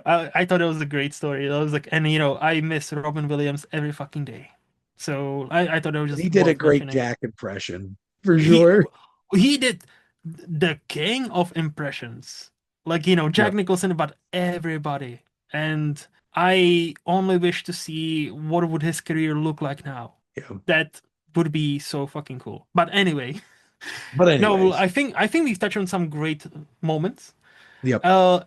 I thought it was a great story. I was like, and I miss Robin Williams every fucking day. So I thought it was He just did a worth great mentioning. Jack impression for He sure. he did the king of impressions. Like, Yep. Jack Nicholson about everybody. And I only wish to see what would his career look like now. Yeah. That would be so fucking cool. But anyway, But no, well, anyways, I think we've touched on some great moments. yep.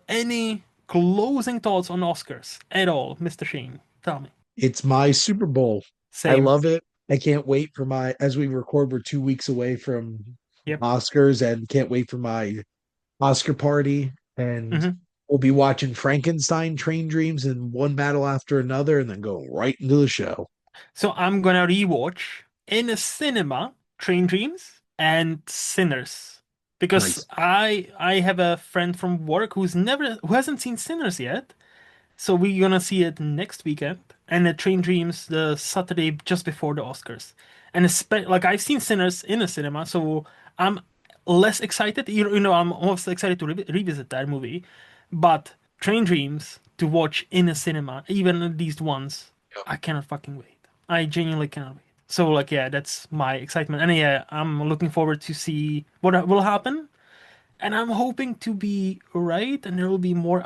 Any closing thoughts on Oscars at all, Mr. Sheen? Tell me. It's my Super Bowl. I Same. love it. I can't wait for my, as we record, we're 2 weeks away from Yep. Oscars and can't wait for my Oscar party. And hmm we'll be watching Frankenstein, Train Dreams, and one battle after another, and then go right into the show. So I'm gonna rewatch in a cinema Train Dreams and Sinners because Nice. I have a friend from work who hasn't seen Sinners yet. So we're gonna see it next weekend, and the Train Dreams the Saturday just before the Oscars. And like I've seen Sinners in a cinema, so I'm less excited. I'm almost excited to revisit that movie, but Train Dreams to watch in a cinema, even at least once, Yep. I cannot fucking wait. I genuinely cannot wait. So like yeah, that's my excitement, and yeah, I'm looking forward to see what will happen, and I'm hoping to be right, and there will be more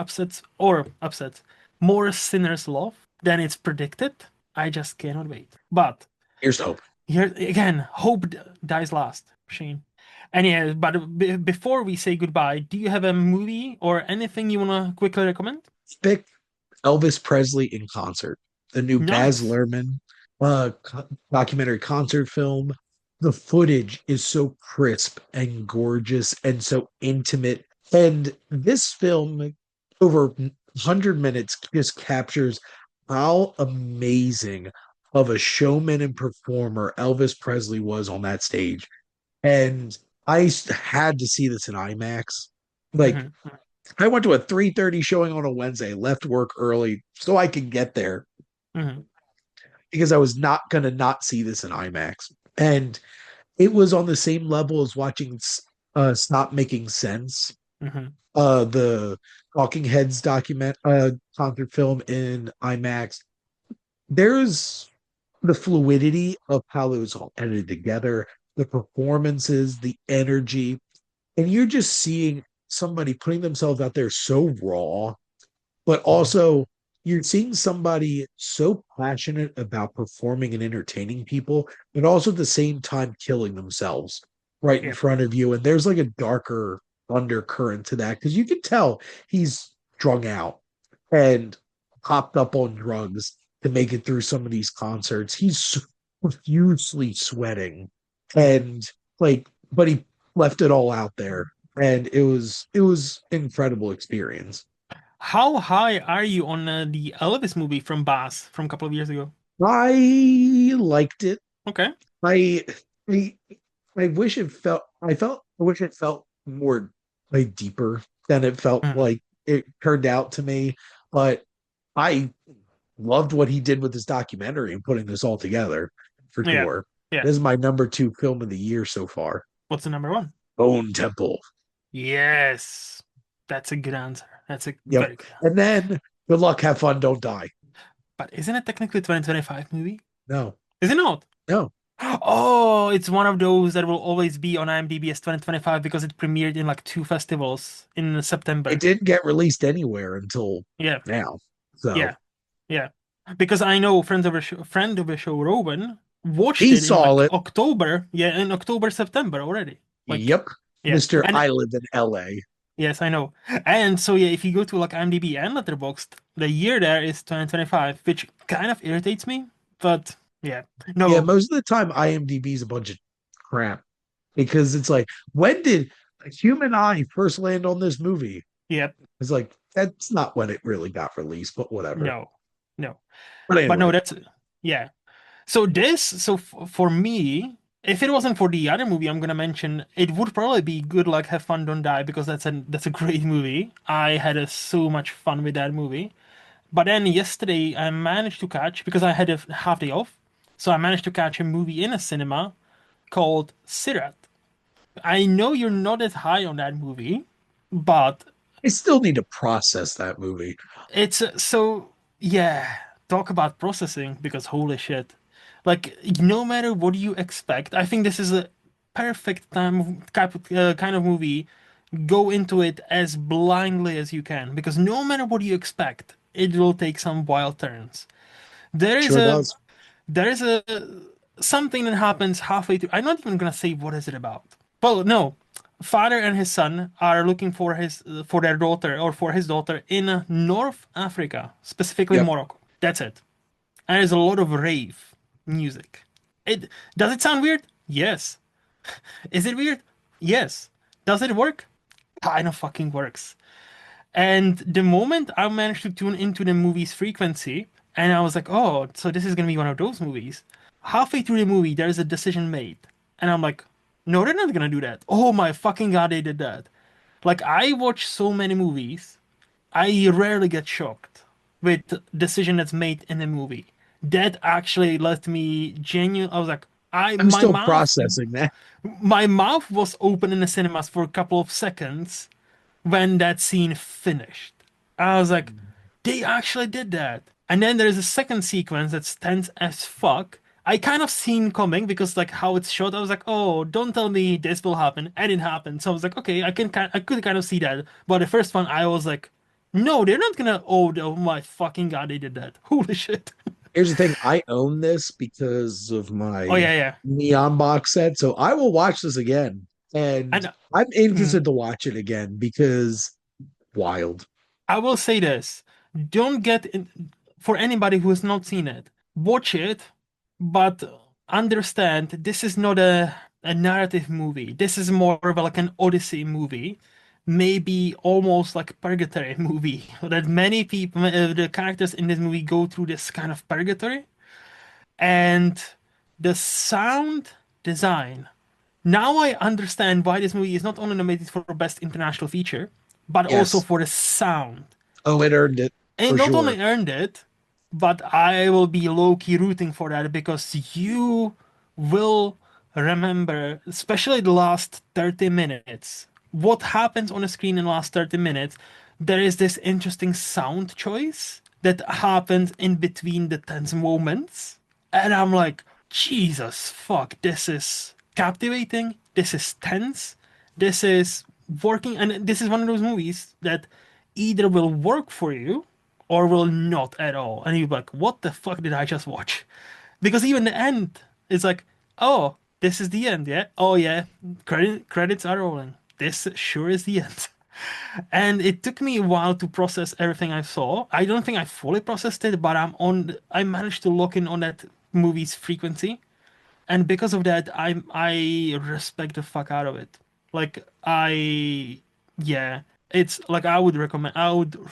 Sinners love than it's predicted. I just cannot wait. But Here's hope. here again, hope dies last, Shane. And yeah, but before we say goodbye, do you have a movie or anything you wanna quickly recommend? Pick Elvis Presley in concert, the new Baz Nice. Luhrmann documentary concert film. The footage is so crisp and gorgeous and so intimate. And this film, over 100 minutes, just captures how amazing of a showman and performer Elvis Presley was on that stage. And had to see this in IMAX. Like, hmm I went to a 3:30 showing on a Wednesday, left work early so I could get there hmm because I was not going to not see this in IMAX. And it was on the same level as watching Stop Making Sense, hmm the Talking Heads concert film in IMAX. There's the fluidity of how it was all edited together, the performances, the energy, and you're just seeing somebody putting themselves out there so raw, but also you're seeing somebody so passionate about performing and entertaining people, but also at the same time killing themselves right in Yep. front of you. And there's like a darker undercurrent to that because you can tell he's strung out and hopped up on drugs to make it through some of these concerts. He's profusely sweating hmm and like, but he left it all out there. And it was incredible experience. How high are you on the Elvis movie from Bass from a couple of years ago? I liked it. Okay. I I I wish it felt I wish it felt more like deeper than it felt hmm like it turned out to me. But I loved what he did with this documentary and putting this all together for Yeah. sure. Yeah. This is my number two film of the year so far. What's the number one? Bone Temple. Yes. That's a good answer. That's a Yep. very good answer. And then good luck, have fun, don't die. But isn't it technically 2025 movie? No, Is it not? no. Oh, it's one of those that will always be on IMDb as 2025 because it premiered in like two festivals in It September. didn't get released anywhere until Yeah, now. So yeah, yeah. Because I know friend of the show, Rowan, watched he it in saw like it. October. Yeah, in October, September already. Like, Yep. yeah. Mr. And I live in LA. yes, I know. And so yeah, if you go to like IMDb and Letterboxd, the year there is 2025, which kind of irritates me. But yeah, Yeah, no, most of the time IMDb is a bunch of crap because it's like, when did a human eye first land on this movie? yeah, It's like, that's not when it really got released, but whatever. no, no. But But no, anyway, that's yeah. For me, if it wasn't for the other movie I'm gonna mention, it would probably be Good Luck, Have Fun, Don't Die because that's a great movie. I had so much fun with that movie. But then yesterday I managed to catch because I had a half day off, so I managed to catch a movie in a cinema called Sirat. I know you're not as high on that movie, but I still need to process that movie. it's so yeah. Talk about processing because holy shit. Like no matter what you expect, I think this is a perfect kind of movie. Go into it as blindly as you can because no matter what you expect, it will take some wild turns. There is Sure a does. there is a something that happens halfway through. I'm not even gonna say what is it about. Well, no. Father and his son are looking for their daughter or for his daughter in North Africa, specifically Yep. Morocco. That's it. And there's a lot of rave music. It does it sound weird? Yes. Is it weird? Yes. Does it work? Kind of fucking works. And the moment I managed to tune into the movie's frequency, and I was like, oh, so this is gonna be one of those movies. Halfway through the movie, there is a decision made. And I'm like, no, they're not gonna do that. Oh my fucking god, they did that. Like, I watch so many movies, I rarely get shocked with decision that's made in a movie. That actually left me genuine. I was like, I'm still processing that. my mouth was open in the cinemas for a couple of seconds when that scene finished. I was like, they actually did that. And then there's a second sequence that's tense as fuck. I kind of seen coming because like how it's shot. I was like, oh, don't tell me this will happen, and it happened. So I was like, okay, I could kind of see that. But the first one, I was like, no, they're not gonna. Oh my fucking god, they did that. Holy shit. Here's the thing, I own this because of Oh my yeah, yeah. Neon box set, so I will watch this again. And And I'm mm, interested to watch it again because wild. I will say this: don't get in, for anybody who has not seen it, watch it, but understand this is not a narrative movie. This is more of like an Odyssey movie, maybe almost like purgatory movie. That many people, the characters in this movie go through this kind of purgatory, and the sound design. Now I understand why this movie is not only nominated for Best International Feature, but also Yes. for the sound. Oh, it earned it And for not sure. only earned it, but I will be low-key rooting for that because you will remember, especially the last 30 minutes, what happens on the screen in the last 30 minutes. There is this interesting sound choice that happens in between the tense moments. And I'm like, Jesus fuck, this is captivating, this is tense, this is working, and this is one of those movies that either will work for you or will not at all. And you're like, what the fuck did I just watch? Because even the end is like, oh, this is the end, yeah? Oh yeah, credits are rolling. This sure is the end. And it took me a while to process everything I saw. I don't think I fully processed it, but I managed to lock in on that movie's frequency. And because of that, I respect the fuck out of it. Like yeah, it's like I would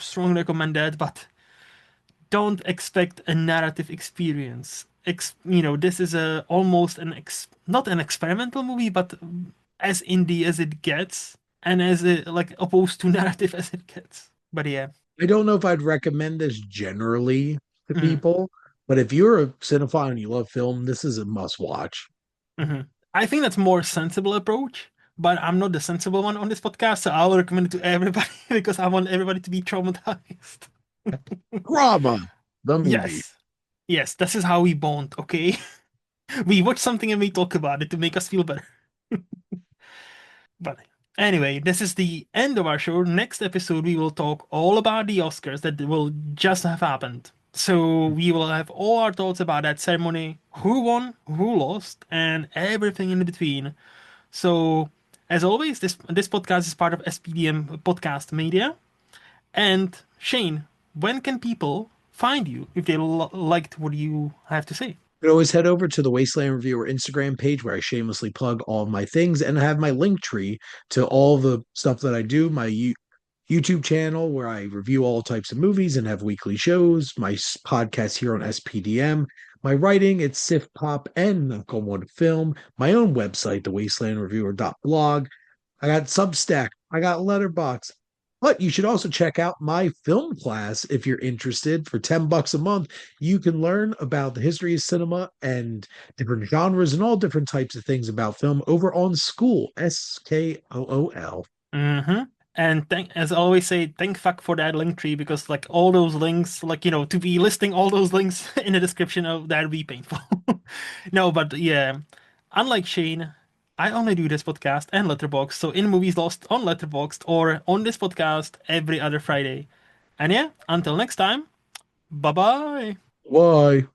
strongly recommend that, but don't expect a narrative experience. This is a almost not an experimental movie, but as indie as it gets, and like opposed to narrative as it gets. But yeah, I don't know if I'd recommend this generally to hmm people, but if you're a cinephile and you love film, this is a must watch. hmm I think that's more sensible approach. But I'm not the sensible one on this podcast, so I'll recommend it to everybody because I want everybody to be traumatized. Drama, the movie. Yes, yes, this is how we bond. Okay, we watch something and we talk about it to make us feel better. But anyway, this is the end of our show. Next episode, we will talk all about the Oscars that will just have happened. So we will have all our thoughts about that ceremony, who won, who lost, and everything in between. So, as always, this podcast is part of SPDM Podcast Media. And Shane, when can people find you if they liked what you have to say? You can always head over to the Wasteland Reviewer Instagram page where I shamelessly plug all of my things and have my link tree to all the stuff that I do, my YouTube channel where I review all types of movies and have weekly shows, my podcast here on SPDM, my writing at Sif Pop and Knock Film, my own website, the Wasteland Reviewer blog. I got Substack, I got Letterbox. But you should also check out my film class if you're interested. For $10 a month, you can learn about the history of cinema and different genres and all different types of things about film over on School, Skool. Mm-hmm. And thank, as I always say, thank fuck for that link tree because like all those links, like to be listing all those links in the description of that would be painful. No, but yeah, unlike Shane, I only do this podcast and Letterboxd. So in Movies Lost on Letterboxd or on this podcast every other Friday. And yeah, until next time, bye bye. Why?